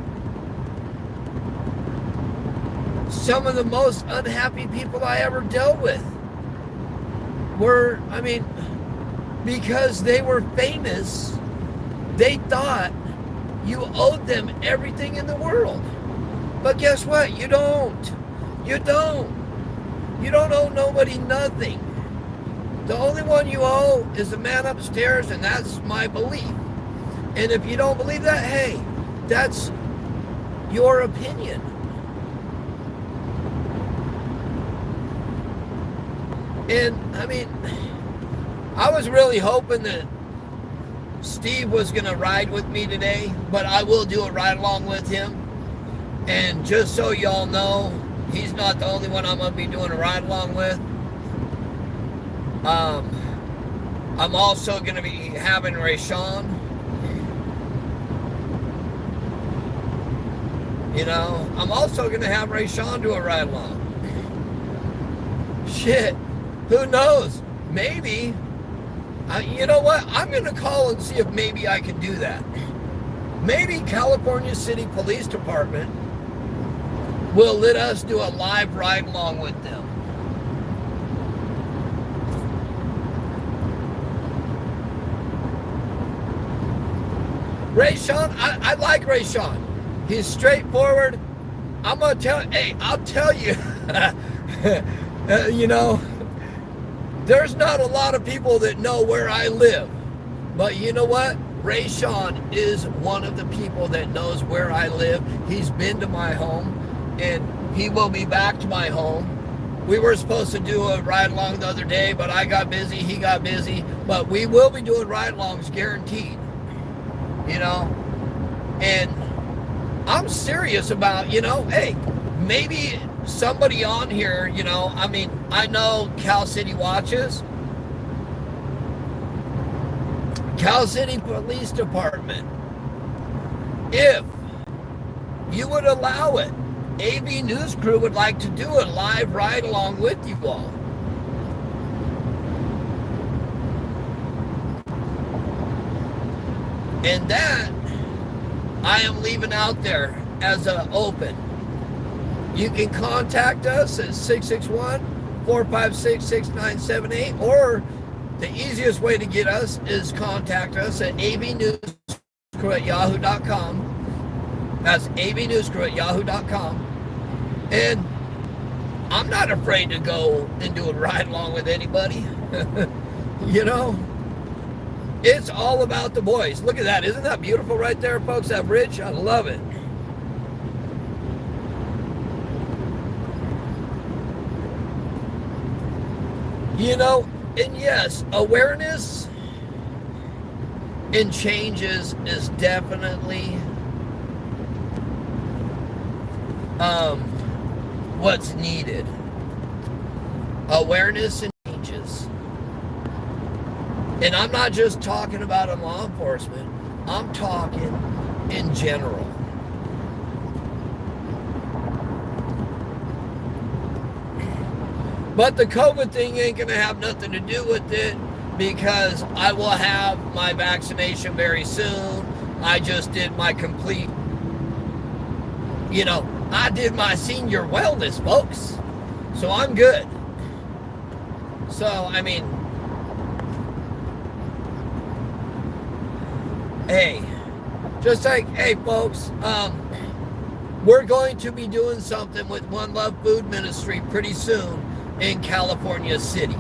Some of the most unhappy people I ever dealt with were, because they were famous, they thought you owed them everything in the world. But guess what? You don't. You don't. You don't owe nobody nothing. The only one you owe is the man upstairs, and that's my belief. And if you don't believe that, hey, that's your opinion. And, I was really hoping that Steve was going to ride with me today, but I will do a ride along with him. And just so y'all know, he's not the only one I'm going to be doing a ride along with. I'm also going to be having Rayshawn. I'm also going to have Rayshawn do a ride along. Shit, who knows? Maybe. You know what? I'm going to call and see if maybe I can do that. Maybe California City Police Department will let us do a live ride along with them. Ray Sean, I like Ray Sean. He's straightforward. I'm gonna tell. Hey, I'll tell you. You know, there's not a lot of people that know where I live, but you know what? Ray Sean is one of the people that knows where I live. He's been to my home, and he will be back to my home. We were supposed to do a ride-along the other day, but I got busy, he got busy. But we will be doing ride-alongs, guaranteed. You know? And I'm serious about, you know, hey, maybe somebody on here, you know, I mean, I know Cal City watches. Cal City Police Department, if you would allow it, AV News Crew would like to do a live ride along with you all. And that I am leaving out there as an open. You can contact us at 661-456-6978, or the easiest way to get us is contact us at avnewscrew@yahoo.com. That's avnewscrew@yahoo.com. And I'm not afraid to go and do a ride along with anybody. You know, it's all about the boys. Look at that. Isn't that beautiful right there, folks? That bridge? I love it. You know, and yes, awareness and changes is definitely what's needed. Awareness and changes. And I'm not just talking about in law enforcement. I'm talking in general. But the COVID thing ain't going to have nothing to do with it, because I will have my vaccination very soon. I just did my complete, you know, I did my senior wellness, folks. So I'm good. So, I mean, hey, just like, hey, folks, we're going to be doing something with One Love Food Ministry pretty soon in California City.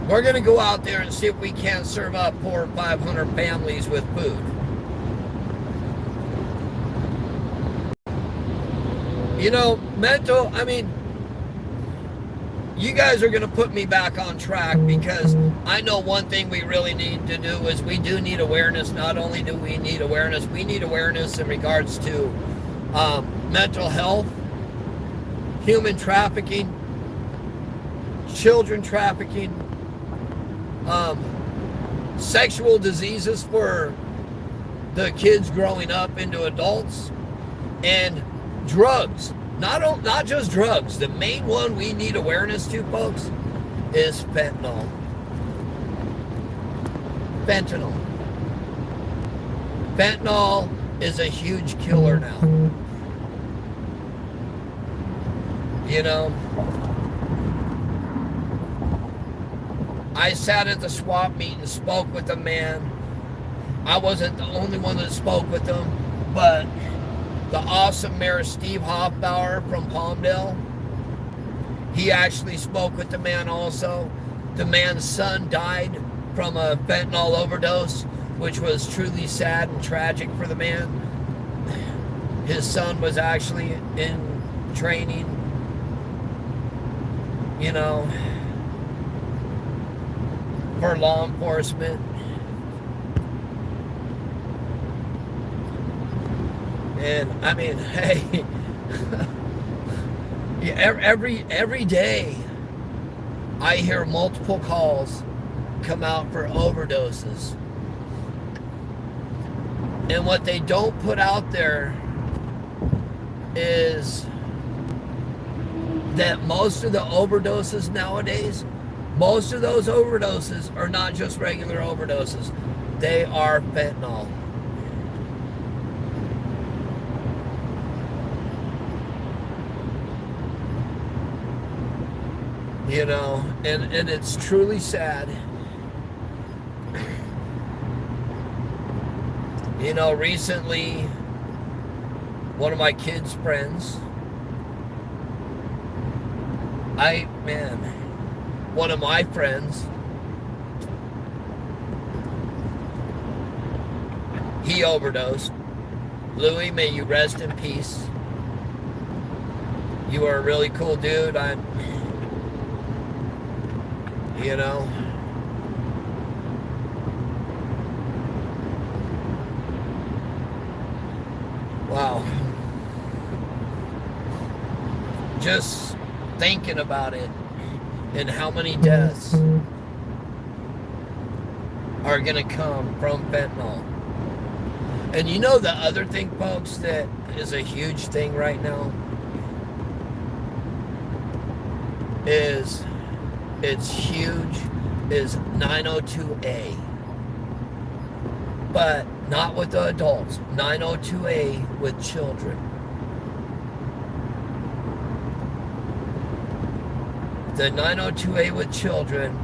We're going to go out there and see if we can't serve up 400 or 500 families with food. You know, I mean, you guys are going to put me back on track, because I know one thing we really need to do is we do need awareness. Not only do we need awareness, we need awareness in regards to mental health, human trafficking, children trafficking, sexual diseases for the kids growing up into adults, and drugs. Not just drugs. The main one we need awareness to, folks, is fentanyl. Fentanyl. Fentanyl is a huge killer now. You know, I sat at the swap meet and spoke with a man. I wasn't the only one that spoke with him, but the awesome Mayor Steve Hoffbauer from Palmdale, he actually spoke with the man also. The man's son died from a fentanyl overdose, which was truly sad and tragic for the man. His son was actually in training, you know, for law enforcement. And I mean, hey, every day I hear multiple calls come out for overdoses. And what they don't put out there is that most of the overdoses nowadays, most of those overdoses are not just regular overdoses. They are fentanyl. You know, and it's truly sad. You know, recently, one of my kids' friends, one of my friends, he overdosed. Louis, may you rest in peace. You are a really cool dude. You know, wow. Just thinking about it and how many deaths are going to come from fentanyl. And you know the other thing, folks, that is a huge thing right now is, it's huge, is 902A. But not with the adults. 902A with children. The 902A with children,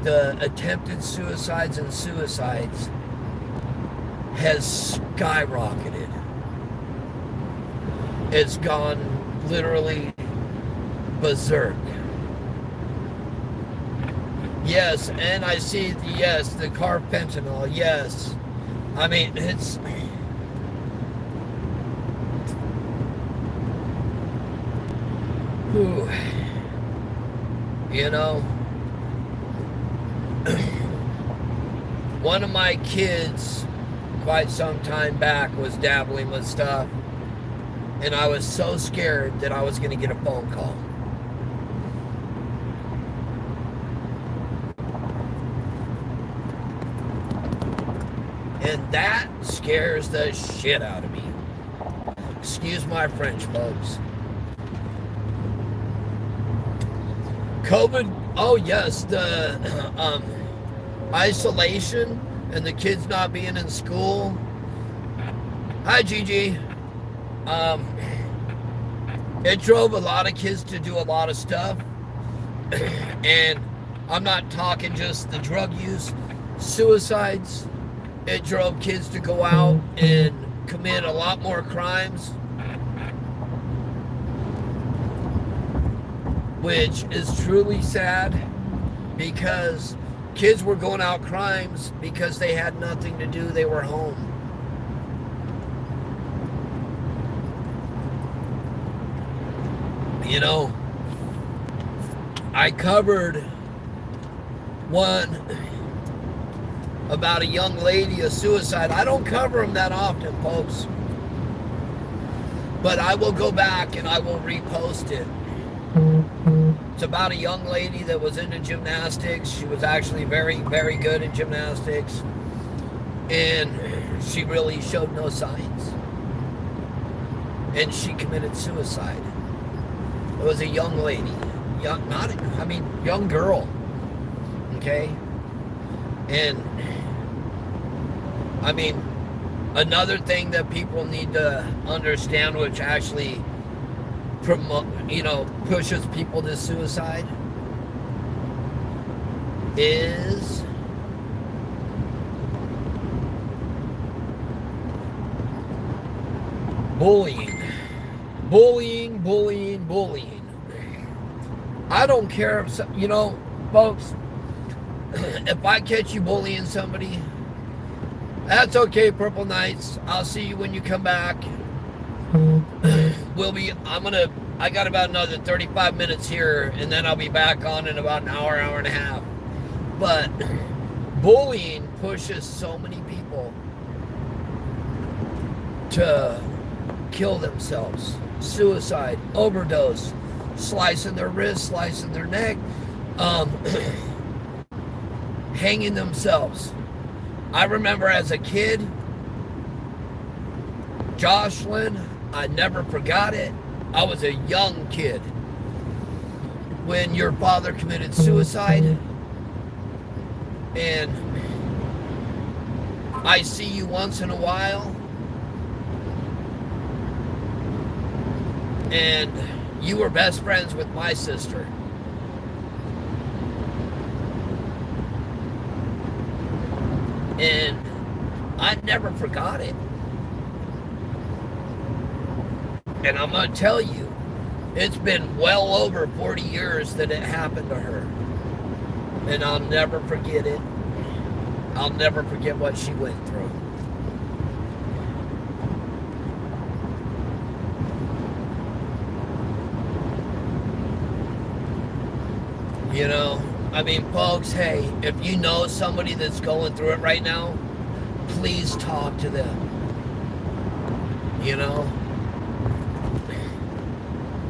the attempted suicides and suicides has skyrocketed. It's gone literally berserk. Yes, and I see, yes, the carfentanil, yes. I mean, it's... Whew. You know, one of my kids, quite some time back, was dabbling with stuff, and I was so scared that I was going to get a phone call. And that scares the shit out of me. Excuse my French, folks. COVID, oh yes, the isolation and the kids not being in school. Hi, Gigi. It drove a lot of kids to do a lot of stuff. And I'm not talking just the drug use, suicides. It drove kids to go out and commit a lot more crimes, which is truly sad, because kids were going out crimes because they had nothing to do. They were home. You know, I covered one about a young lady, a suicide. I don't cover them that often, folks, but I will go back and I will repost it. It's about a young lady that was into gymnastics. She was actually very, very good at gymnastics, and she really showed no signs, and she committed suicide. It was a young lady, young girl, okay? And I mean, another thing that people need to understand, which actually pushes people to suicide, is bullying. Bullying. I don't care if, folks, if I catch you bullying somebody, that's okay, Purple Knights. I'll see you when you come back. I got about another 35 minutes here, and then I'll be back on in about an hour and a half. But bullying pushes so many people to kill themselves. Suicide, overdose, slicing their wrist, slicing their neck, hanging themselves. I remember as a kid, Jocelyn, I never forgot it. I was a young kid when your father committed suicide, and I see you once in a while, and you were best friends with my sister. And I never forgot it. And I'm going to tell you, it's been well over 40 years that it happened to her. And I'll never forget it. I'll never forget what she went through. You know, I mean, folks, hey, if you know somebody that's going through it right now, please talk to them. You know?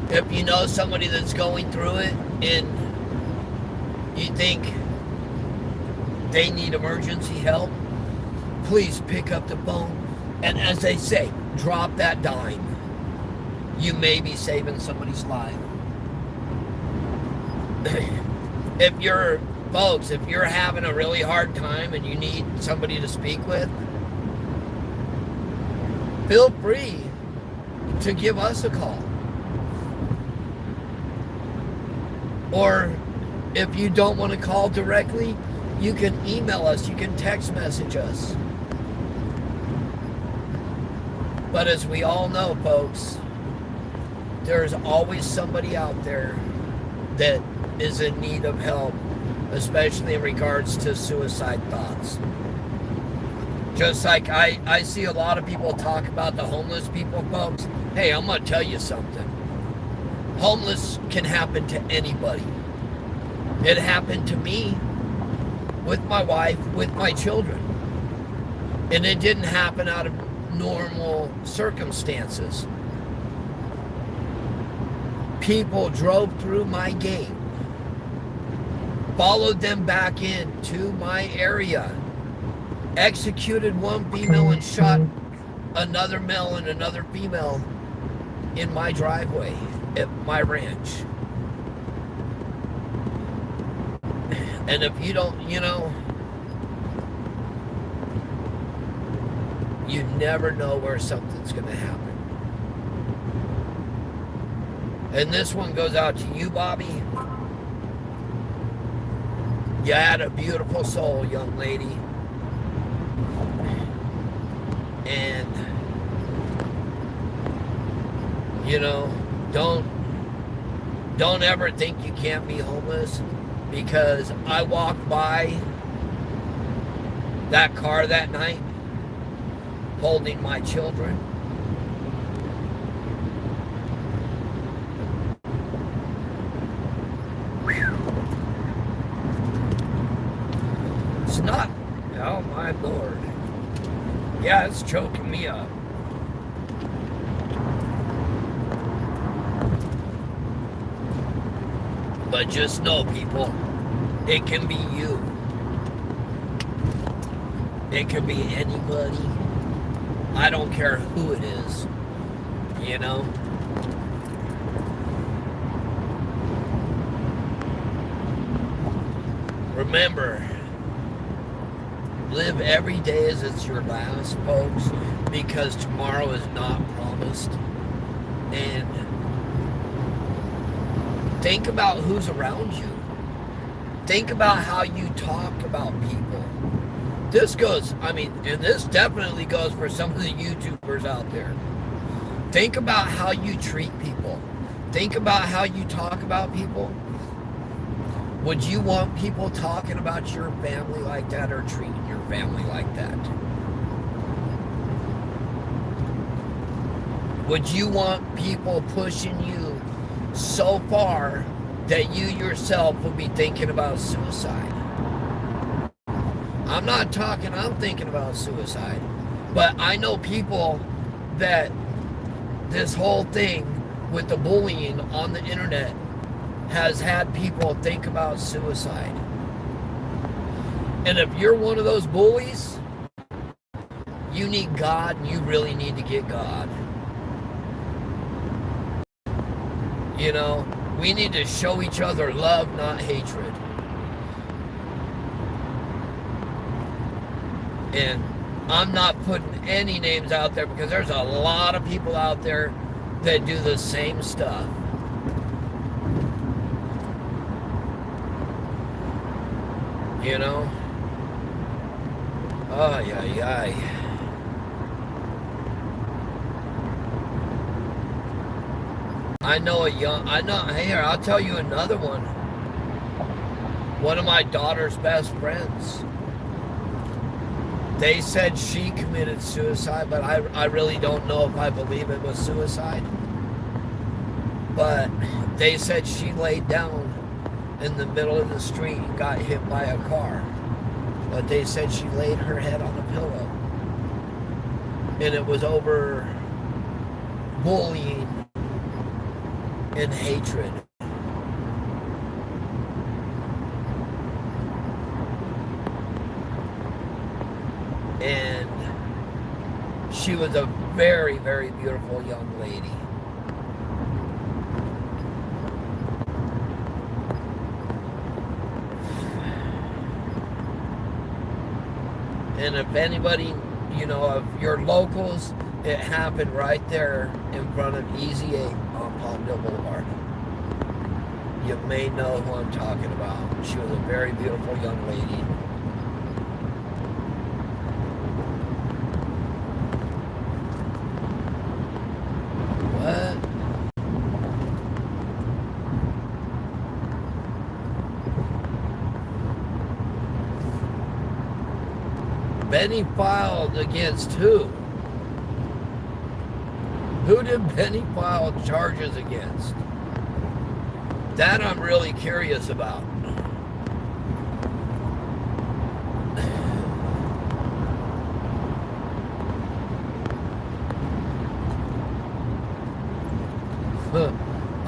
If you know somebody that's going through it and you think they need emergency help, please pick up the phone. And as they say, drop that dime. You may be saving somebody's life. If you're, folks, if you're having a really hard time and you need somebody to speak with, feel free to give us a call. Or if you don't want to call directly, you can email us, you can text message us. But as we all know, folks, there's always somebody out there that is in need of help, especially in regards to suicide thoughts. Just like I see a lot of people talk about the homeless people, folks. Hey, I'm going to tell you something. Homeless can happen to anybody. It happened to me with my wife, with my children. And it didn't happen out of normal circumstances. People drove through my gate, followed them back into my area, executed one female and shot another male and another female in my driveway at my ranch. And if you don't, you know, you never know where something's going to happen. And this one goes out to you, Bobby. You had a beautiful soul, young lady. And, you know, don't ever think you can't be homeless, because I walked by that car that night holding my children. It's not, oh my Lord. Yeah, it's choking me up. But just know, people, it can be you. It can be anybody. I don't care who it is. You know? Remember, live every day as it's your last, folks, because tomorrow is not promised. And think about who's around you. Think about how you talk about people. This goes, I mean, and this definitely goes for some of the YouTubers out there. Think about how you treat people. Think about how you talk about people. Would you want people talking about your family like that, or treating your family like that? Would you want people pushing you so far that you yourself would be thinking about suicide? I'm not talking, I'm thinking about suicide. But I know people that this whole thing with the bullying on the internet has had people think about suicide. And if you're one of those bullies, you need God, and you really need to get God. You know, we need to show each other love, not hatred. And I'm not putting any names out there, because there's a lot of people out there that do the same stuff. You know? Oh, yeah. Here, I'll tell you another one. One of my daughter's best friends. They said she committed suicide, but I really don't know if I believe it was suicide. But they said she laid down in the middle of the street and got hit by a car. But they said she laid her head on a pillow. And it was over bullying and hatred. And she was a very, very beautiful young lady. And if anybody, of your locals, it happened right there in front of Easy 8 on Palmdale Boulevard. You may know who I'm talking about. She was a very beautiful young lady. What? Benny filed against who? Who did Benny file charges against? That I'm really curious about.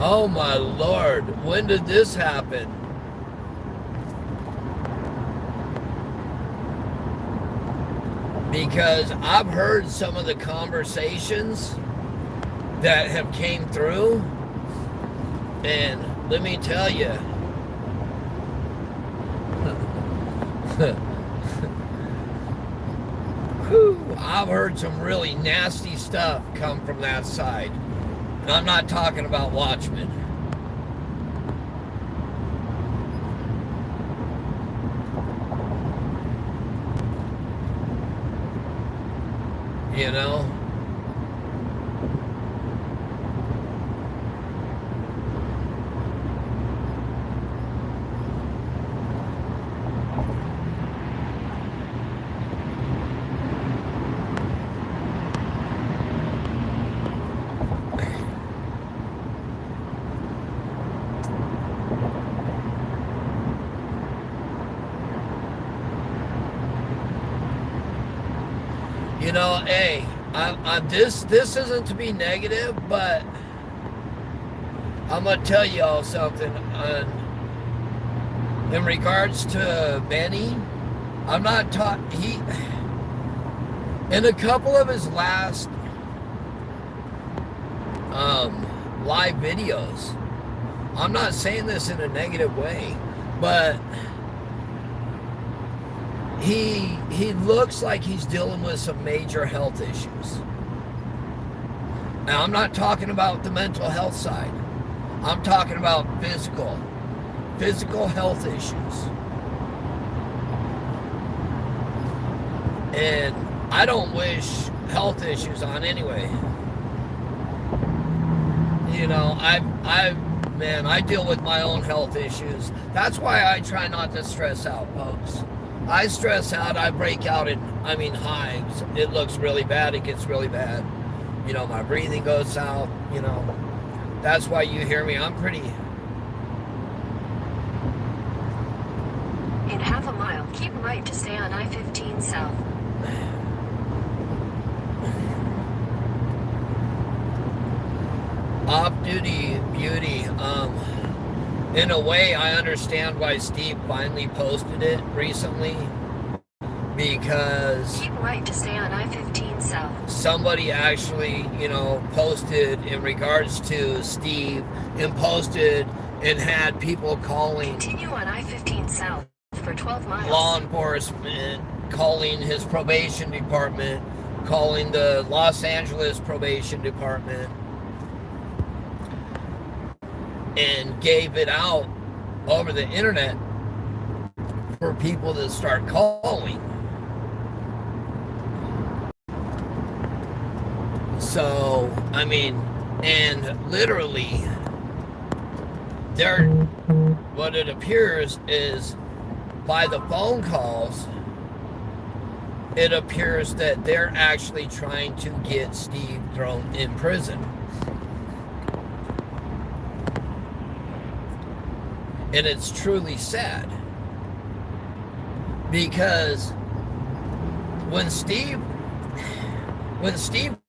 Oh my Lord, when did this happen? Because I've heard some of the conversations that have came through, and let me tell you, I've heard some really nasty stuff come from that side. And I'm not talking about Watchmen. You know? Hey, this isn't to be negative, but I'm gonna tell y'all something. In regards to Benny, I'm not in a couple of his last live videos. I'm not saying this in a negative way, but he looks like he's dealing with some major health issues. Now, I'm not talking about the mental health side. I'm talking about physical health issues. And I don't wish health issues on anyway. I deal with my own health issues. That's why I try not to stress out, folks. I stress out, I break out in hives. It looks really bad, it gets really bad. My breathing goes south, That's why you hear me, I'm pretty... In half a mile, keep right to stay on I-15 South. Off-duty beauty, in a way, I understand why Steve finally posted it recently, because keep right to stay on I-15 South. Somebody actually, posted in regards to Steve, and posted and had people calling. Continue on I-15 South for 12 miles. Law enforcement, calling his probation department, calling the Los Angeles probation department, and gave it out over the internet for people to start calling. So, And literally, what it appears is, by the phone calls, it appears that they're actually trying to get Steve thrown in prison. And it's truly sad, because when Steve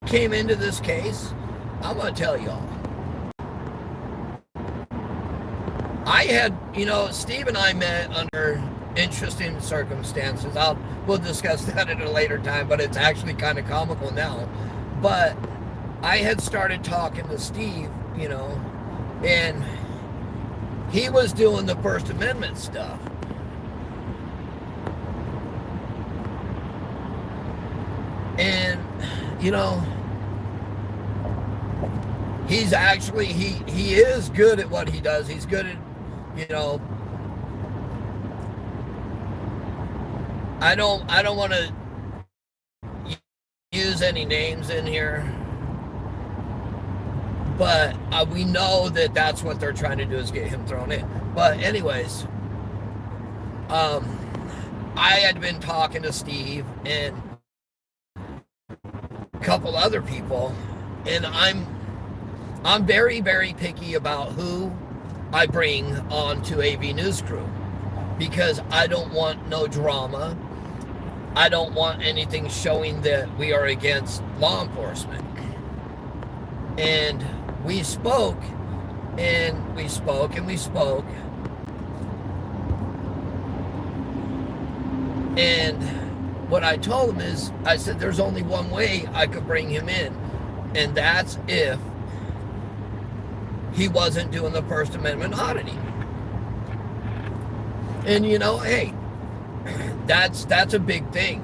came into this case, I'm going to tell y'all, I had, Steve and I met under interesting circumstances. We'll discuss that at a later time, but it's actually kind of comical now. But I had started talking to Steve, and he was doing the First Amendment stuff. And, he's actually, he is good at what he does. He's good at, I don't want to use any names in here, but we know that that's what they're trying to do, is get him thrown in. But anyways, I had been talking to Steve and a couple other people, and I'm very, very picky about who I bring onto AV News Crew, because I don't want no drama. I don't want anything showing that we are against law enforcement. And we spoke, and we spoke, and we spoke. And what I told him is, I said, there's only one way I could bring him in, and that's if he wasn't doing the First Amendment auditing. And hey, that's a big thing.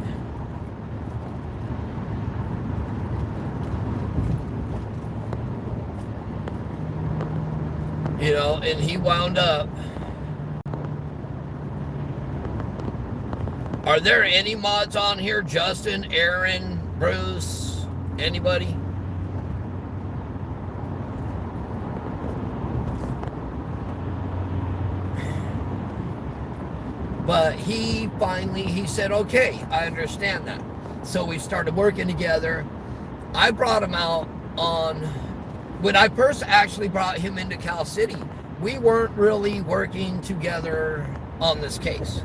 And he wound up. Are there any mods on here? Justin, Aaron, Bruce, anybody? But he said, okay, I understand that. So we started working together. I brought him out when I first actually brought him into Cal City, we weren't really working together on this case.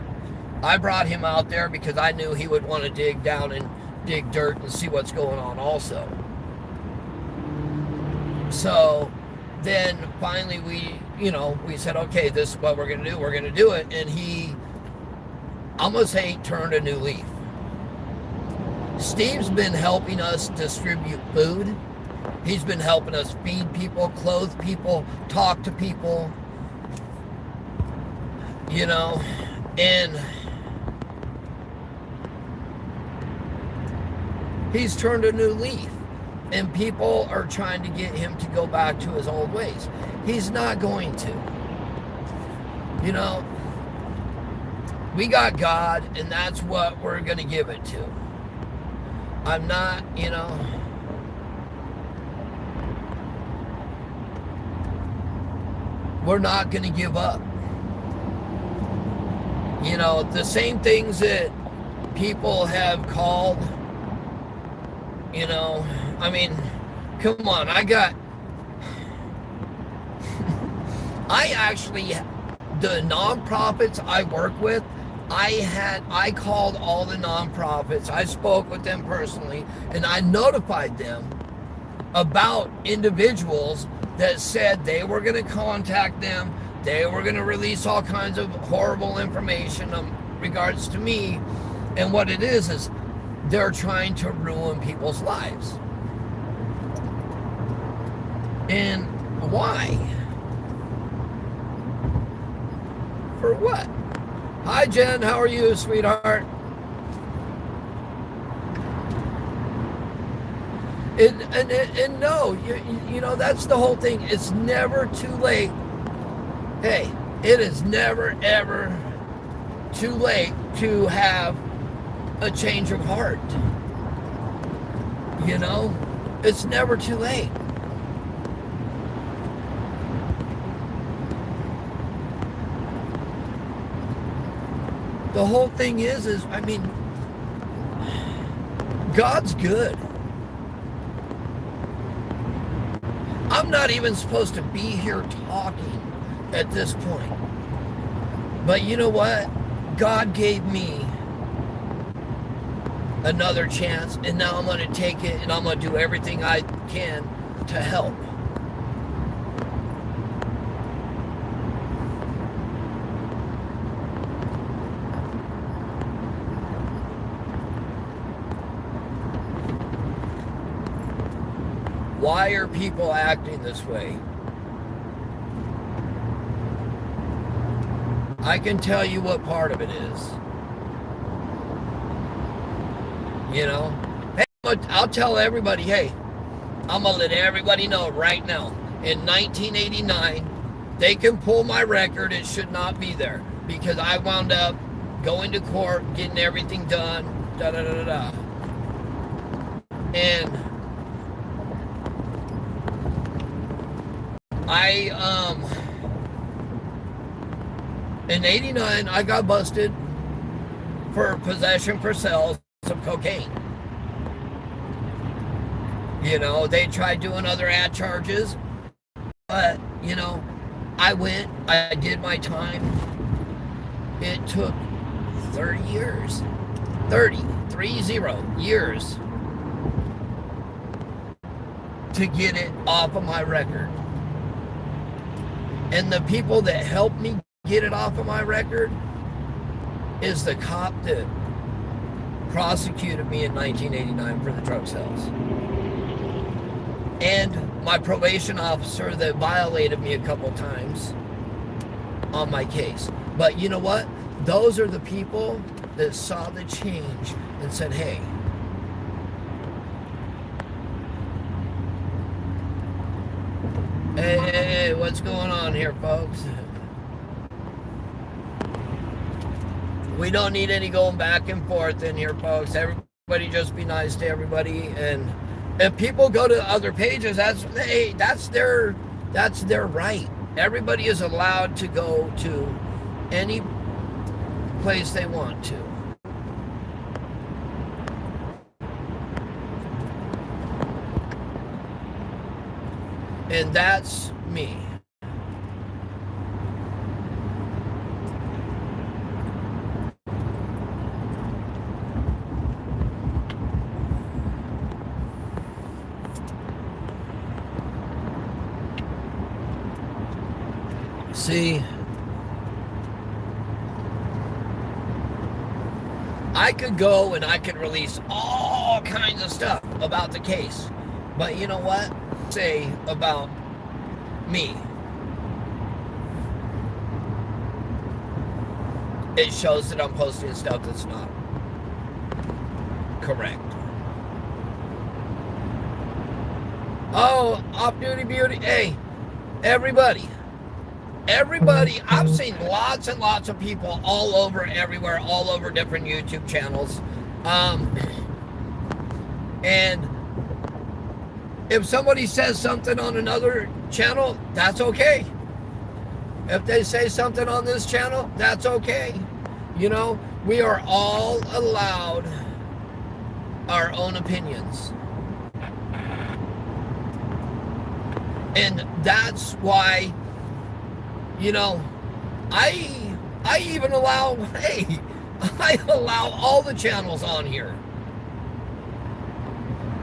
I brought him out there because I knew he would want to dig down and dig dirt and see what's going on also. So then finally we said, okay, this is what we're going to do. We're going to do it. And he, I'm going to say, turned a new leaf. Steve's been helping us distribute food. He's been helping us feed people, clothe people, talk to people, and he's turned a new leaf, and people are trying to get him to go back to his old ways. He's not going to. We got God, and that's what we're going to give it to. I'm not, we're not going to give up. The same things that people have called, I mean, come on, I actually, the nonprofits I work with, I called all the nonprofits, I spoke with them personally, and I notified them about individuals that said they were going to contact them, they were going to release all kinds of horrible information in regards to me, and what it is they're trying to ruin people's lives. And why? For what? Hi Jen, how are you, sweetheart? And no, that's the whole thing. It's never too late. Hey, it is never, ever too late to have a change of heart. It's never too late. the whole thing is, I mean, God's good. I'm not even supposed to be here talking at this point. But you know what? God gave me another chance, and now I'm going to take it, and I'm going to do everything I can to help. Why are people acting this way? I can tell you what part of it is. You know? Hey, I'll tell everybody, hey, I'm going to let everybody know right now. In 1989, they can pull my record. It should not be there. Because I wound up going to court, getting everything done, da-da-da-da-da. And in 89, I got busted for possession for sales of cocaine. You know, they tried doing other ad charges, but, you know, I went, I did my time. It took 30 years, 30 years to get it off of my record. And the people that helped me get it off of my record is the cop that prosecuted me in 1989 for the drug sales. And my probation officer that violated me a couple times on my case. But you know what? Those are the people that saw the change and said, hey, hey, what's going on here, folks? We don't need any going back and forth in here, folks. Everybody just be nice to everybody. And if people go to other pages, that's their right. Everybody is allowed to go to any place they want to. And that's me. See, I could go and I could release all kinds of stuff about the case. But you know what? Say about me. It shows that I'm posting stuff that's not correct. Oh, off-duty beauty. Hey, everybody, I've seen lots and lots of people all over, everywhere, all over different YouTube channels. And if somebody says something on another channel, that's okay. If they say something on this channel, that's okay. You know, we are all allowed our own opinions. And that's why, you know, I even allow, hey, I allow all the channels on here.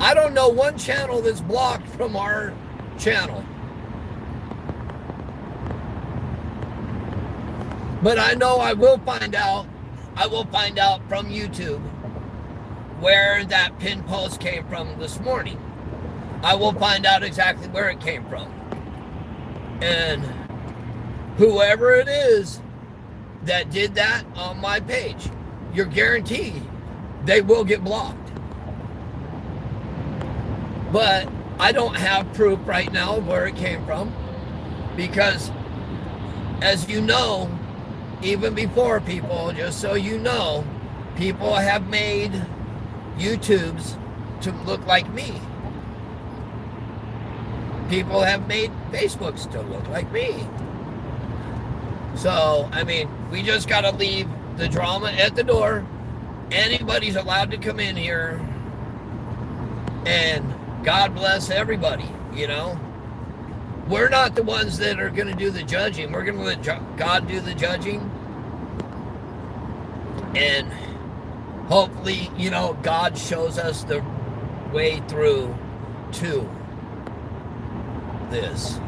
I don't know one channel that's blocked from our channel. But I know I will find out from YouTube where that pinned post came from this morning. I will find out exactly where it came from. And whoever it is that did that on my page, you're guaranteed they will get blocked. But I don't have proof right now of where it came from, because as you know, even before, people, just so you know, people have made YouTubes to look like me. People have made Facebooks to look like me. So, I mean, we just got to leave the drama at the door. Anybody's allowed to come in here, and God bless everybody, you know. We're not the ones that are going to do the judging. We're going to let God do the judging. And hopefully, you know, God shows us the way through to this.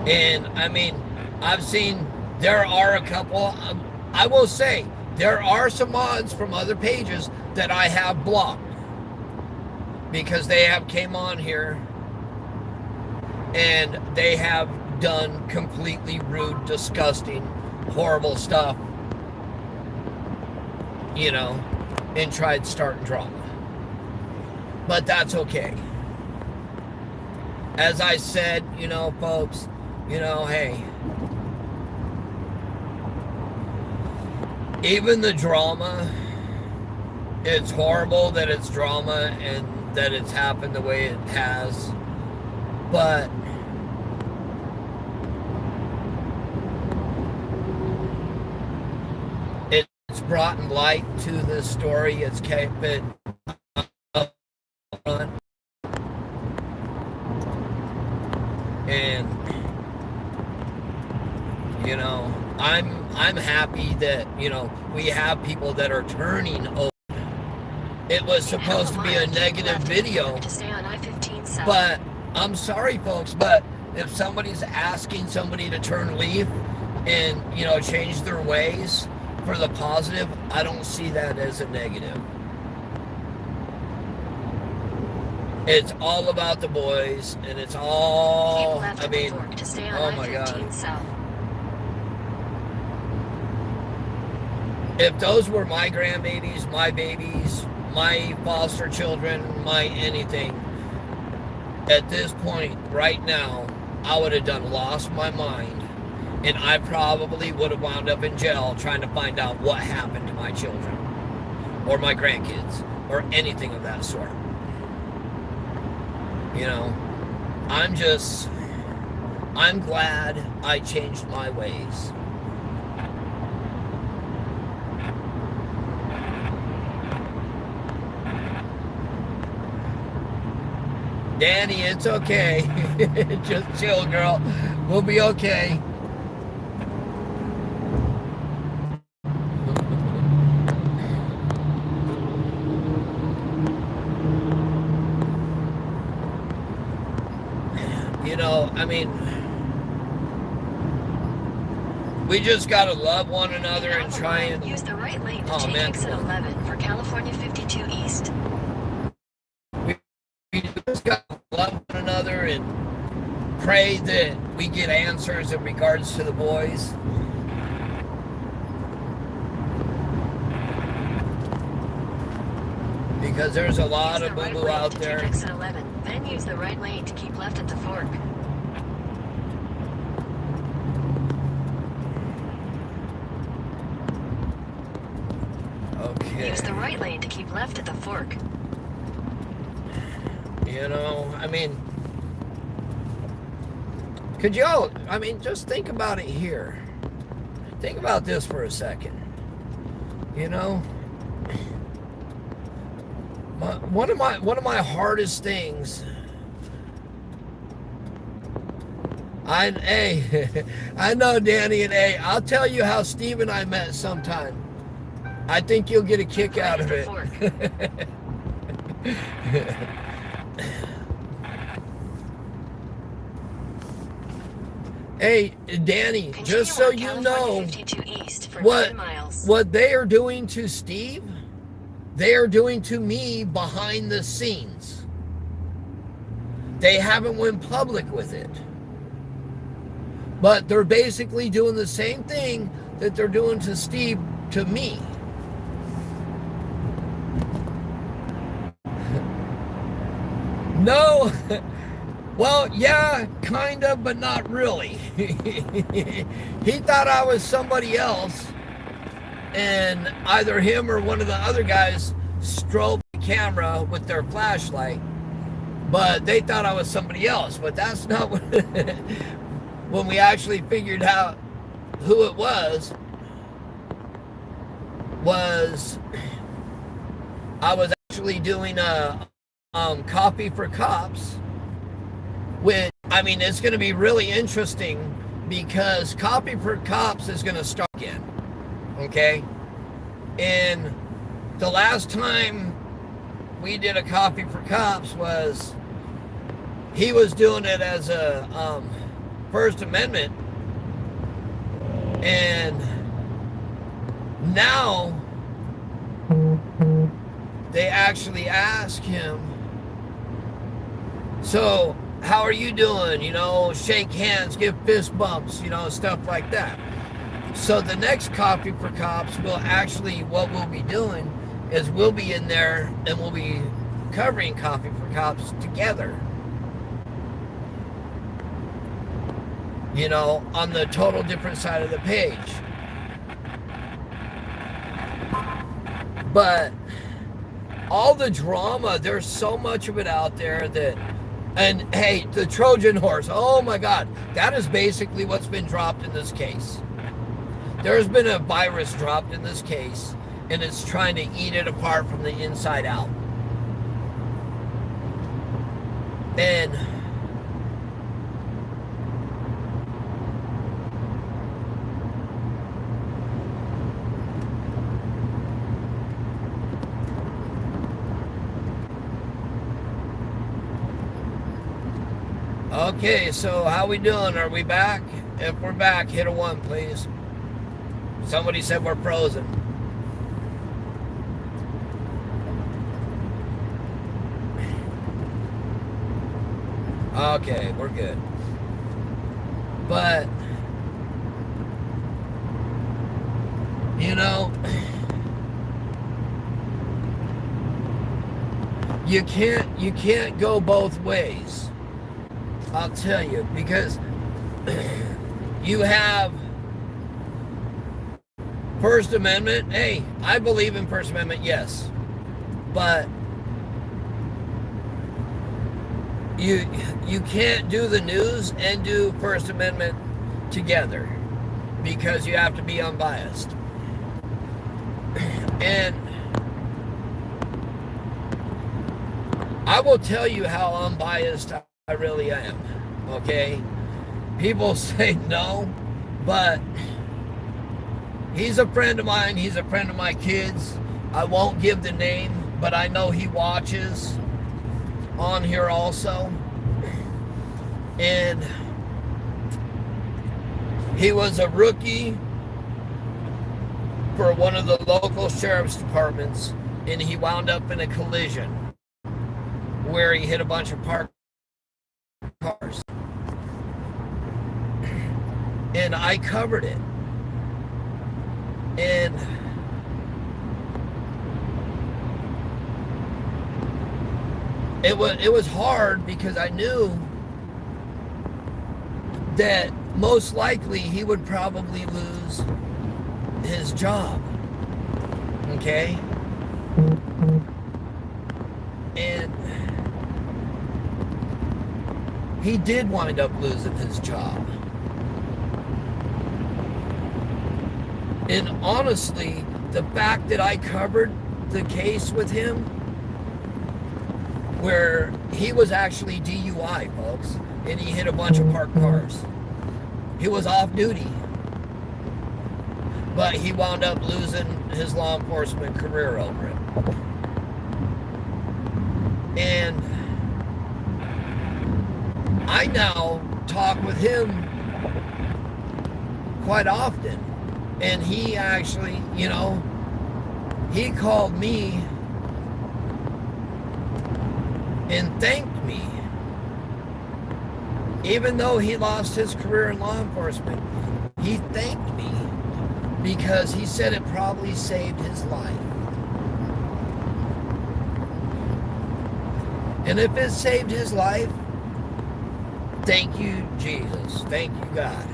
And I mean, I've seen, there are a couple, I will say, there are some mods from other pages that I have blocked because they have came on here and they have done completely rude, disgusting, horrible stuff, you know, and tried starting drama. But that's okay. As I said, you know, folks, you know, hey, even the drama, it's horrible that it's drama and that it's happened the way it has, but it's brought light to this story. It's kept it up front. And you know, I'm happy that, you know, we have people that are turning over. It was supposed to be a negative video, but I'm sorry, folks, but if somebody's asking somebody to turn leaf and, you know, change their ways for the positive, I don't see that as a negative. It's all about the boys, and it's all, I mean, oh my God. If those were my grandbabies, my babies, my foster children, my anything, at this point, right now, I would have lost my mind, and I probably would have wound up in jail trying to find out what happened to my children, or my grandkids, or anything of that sort. You know, I'm glad I changed my ways. Danny, it's okay. Just chill, girl. We'll be okay. You know, I mean, we just gotta love one another and try and use the right lane to take exit 11 for California 52 East. We just gotta love one another and pray that we get answers in regards to the boys. Because there's a lot of boo-boo out there. Exit 11, then use the right lane to keep left at the fork. Okay. Use the right lane to keep left at the fork. You know, I mean, could y'all, I mean, just think about it here. Think about this for a second. You know, one of my hardest things. I know, Danny, and I'll tell you how Steve and I met sometime. I think you'll get a kick out of it. Hey, Danny, just so you know, what they are doing to Steve, they are doing to me behind the scenes. They haven't went public with it. But they're basically doing the same thing that they're doing to Steve to me. No. Well, yeah, kind of, but not really. He thought I was somebody else, and either him or one of the other guys strobed the camera with their flashlight, but they thought I was somebody else, but that's not what... when we actually figured out who it was I was actually doing a Coffee for Cops, which, I mean, it's going to be really interesting because Coffee for Cops is going to start again, okay? And the last time we did a Coffee for Cops was, he was doing it as a First Amendment, and now they actually ask him, so how are you doing? You know, shake hands, give fist bumps, you know, stuff like that. So the next Coffee for Cops will actually, what we'll be doing is we'll be in there and we'll be covering Coffee for Cops together. You know, on the total different side of the page. But all the drama, there's so much of it out there that, and hey, the Trojan horse, oh my God, that is basically what's been dropped in this case. There's been a virus dropped in this case, and it's trying to eat it apart from the inside out. And okay, so how we doing? Are we back? If we're back, hit a 1, please. Somebody said we're frozen. Okay, we're good. But, you know, you can't go both ways. I'll tell you, because you have First Amendment. Hey, I believe in First Amendment, yes. But you can't do the news and do First Amendment together because you have to be unbiased. And I will tell you how unbiased I really am, okay? People say no, but he's a friend of mine. He's a friend of my kids. I won't give the name, but I know he watches on here also. And he was a rookie for one of the local sheriff's departments, and he wound up in a collision where he hit a bunch of parked cars. And I covered it. And it was hard because I knew that most likely he would probably lose his job. Okay? And he did wind up losing his job. And honestly, the fact that I covered the case with him, where he was actually DUI, folks, and he hit a bunch of parked cars. He was off duty, but he wound up losing his law enforcement career over it. And I now talk with him quite often. And he actually, you know, he called me and thanked me. Even though he lost his career in law enforcement, he thanked me because he said it probably saved his life. And if it saved his life, thank you, Jesus. Thank you, God.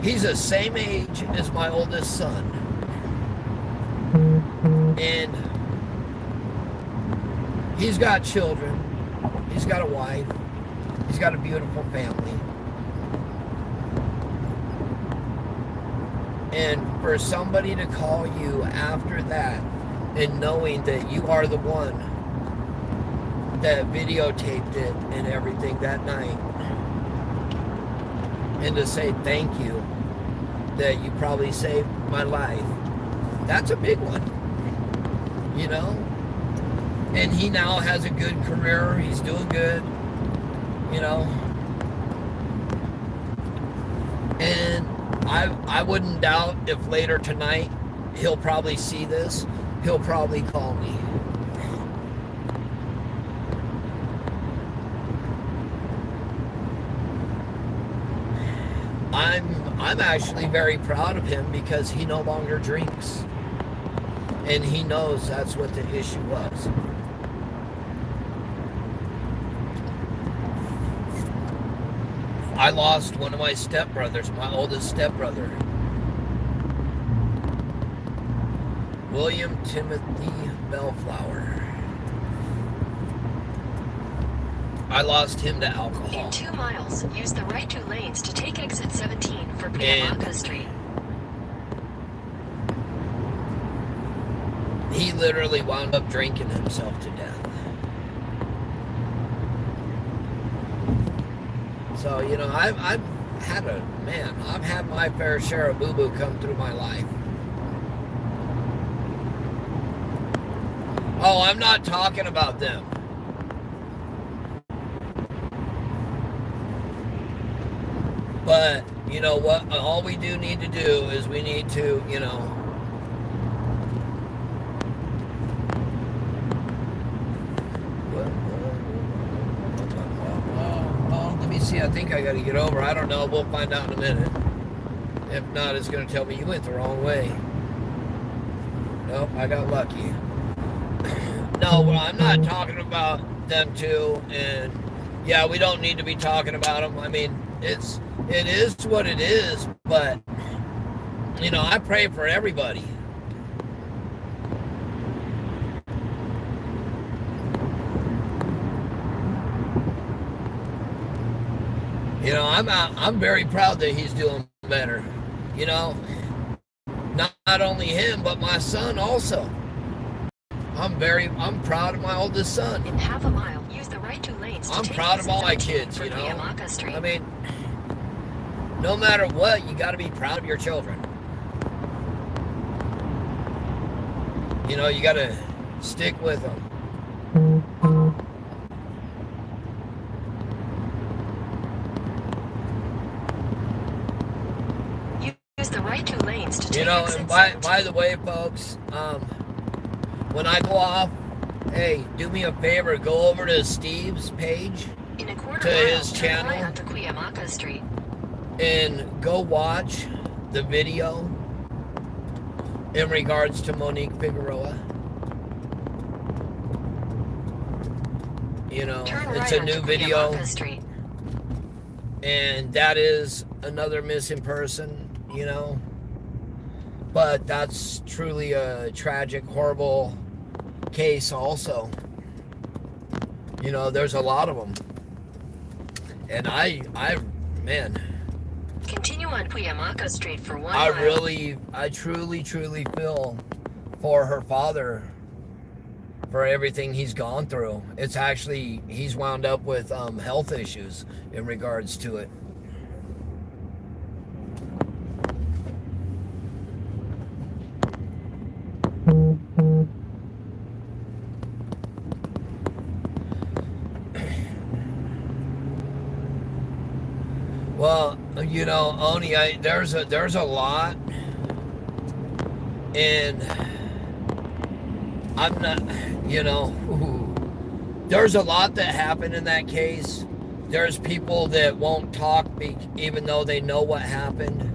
He's the same age as my oldest son. And he's got children. He's got a wife. He's got a beautiful family. And for somebody to call you after that and knowing that you are the one that videotaped it and everything that night, and to say thank you, that you probably saved my life, that's a big one, you know? And he now has a good career. He's doing good, you know? And I wouldn't doubt if later tonight he'll probably see this. He'll probably call me. I'm actually very proud of him because he no longer drinks. And he knows that's what the issue was. I lost one of my stepbrothers, my oldest stepbrother, William Timothy Bellflower. I lost him to alcohol. In 2 miles, use the right 2 lanes to take exit 17 for Cuyamaca Street. He literally wound up drinking himself to death. So, you know, I've had my fair share of boo-boo come through my life. Oh, I'm not talking about them. But, you know what, all we do need to do is we need to, you know, let me see, I think I got to get over. I don't know, we'll find out in a minute. If not, it's going to tell me you went the wrong way. Nope, I got lucky. No, well, I'm not talking about them two, and yeah, we don't need to be talking about them. I mean, it is what it is, but, you know, I pray for everybody. You know, I'm very proud that he's doing better. You know, not only him, but my son also. I'm proud of my oldest son. In half a mile, use the right 2 lanes. I'm proud of all my kids, you know. I mean, no matter what, you got to be proud of your children. You know, you got to stick with them. Use the right 2 lanes to take, you know, exit and 17. by the way, folks, when I go off, hey, do me a favor, go over to Steve's page, In a quarter to mile, his turn channel, right onto Cuyamaca Street. and go watch the video in regards to Monique Figueroa. You know, Turn it's right a new onto video, Cuyamaca Street. and that is another missing person, you know. But that's truly a tragic, horrible case also. You know, there's a lot of them. And man, Continue on Cuyamaca Street for 1 I mile. truly feel for her father for everything he's gone through. It's actually, he's wound up with health issues in regards to it. Well, you know, Oni, there's a lot, and I'm not, you know, there's a lot that happened in that case. There's people that won't talk even though they know what happened.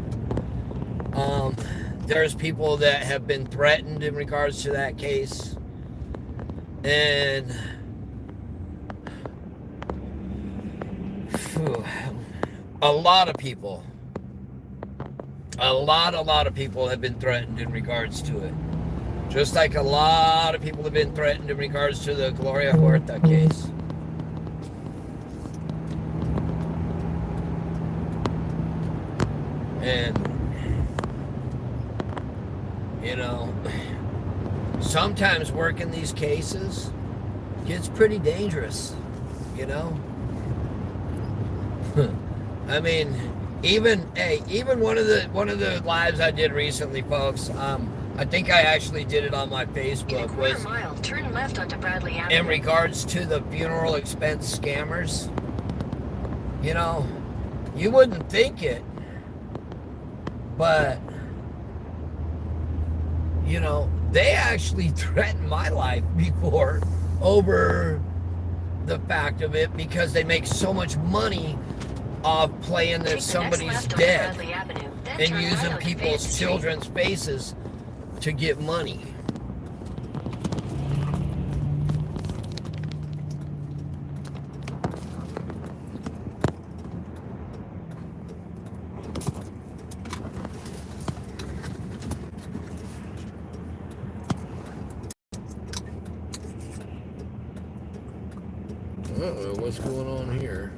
There's people that have been threatened in regards to that case, and a lot of people have been threatened in regards to it. Just like a lot of people have been threatened in regards to the Gloria Huerta case. And, you know, sometimes working these cases gets pretty dangerous, you know. I mean, even one of the lives I did recently, folks, I think I actually did it on my Facebook, was mile, turn left onto Bradley Avenue. In regards to the funeral expense scammers. You know, you wouldn't think it, but, you know, they actually threatened my life before over the fact of it, because they make so much money off playing that somebody's dead and using people's children's faces to get money. Uh-oh, what's going on here?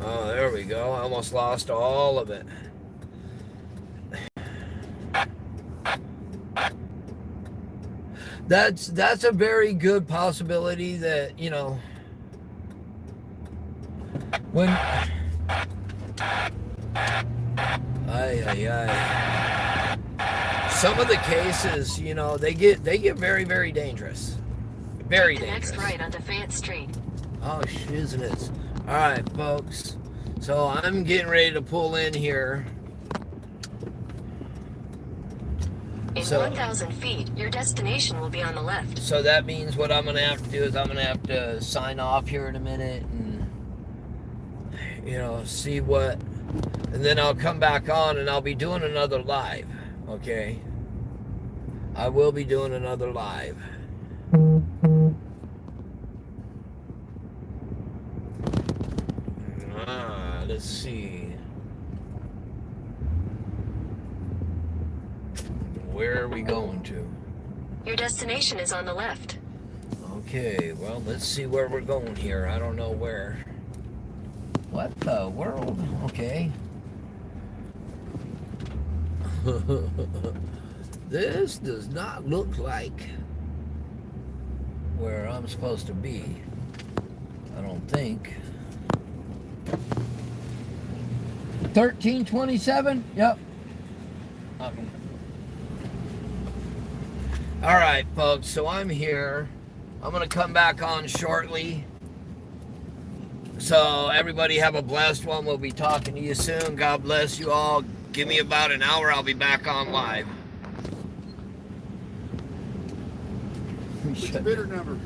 Oh, there we go. I almost lost all of it. That's a very good possibility that, you know, when some of the cases, you know, they get very, very dangerous. Very dangerous. Next right onto Fayette Street. Oh, shiznits. All right, folks. So I'm getting ready to pull in here. In 1,000 feet, your destination will be on the left. So that means what I'm going to have to do is I'm going to have to sign off here in a minute and, you know, see what, and then I'll come back on and I'll be doing another live, okay? I will be doing another live. Let's see. Where are we going to? Your destination is on the left. Okay, well, let's see where we're going here. I don't know where. What the world? Okay. This does not look like where I'm supposed to be. I don't think. 1327? Yep. Okay. All right, folks, so I'm here. I'm going to come back on shortly. So everybody have a blessed one. We'll be talking to you soon. God bless you all. Give me about an hour. I'll be back on live. What's your bidder number?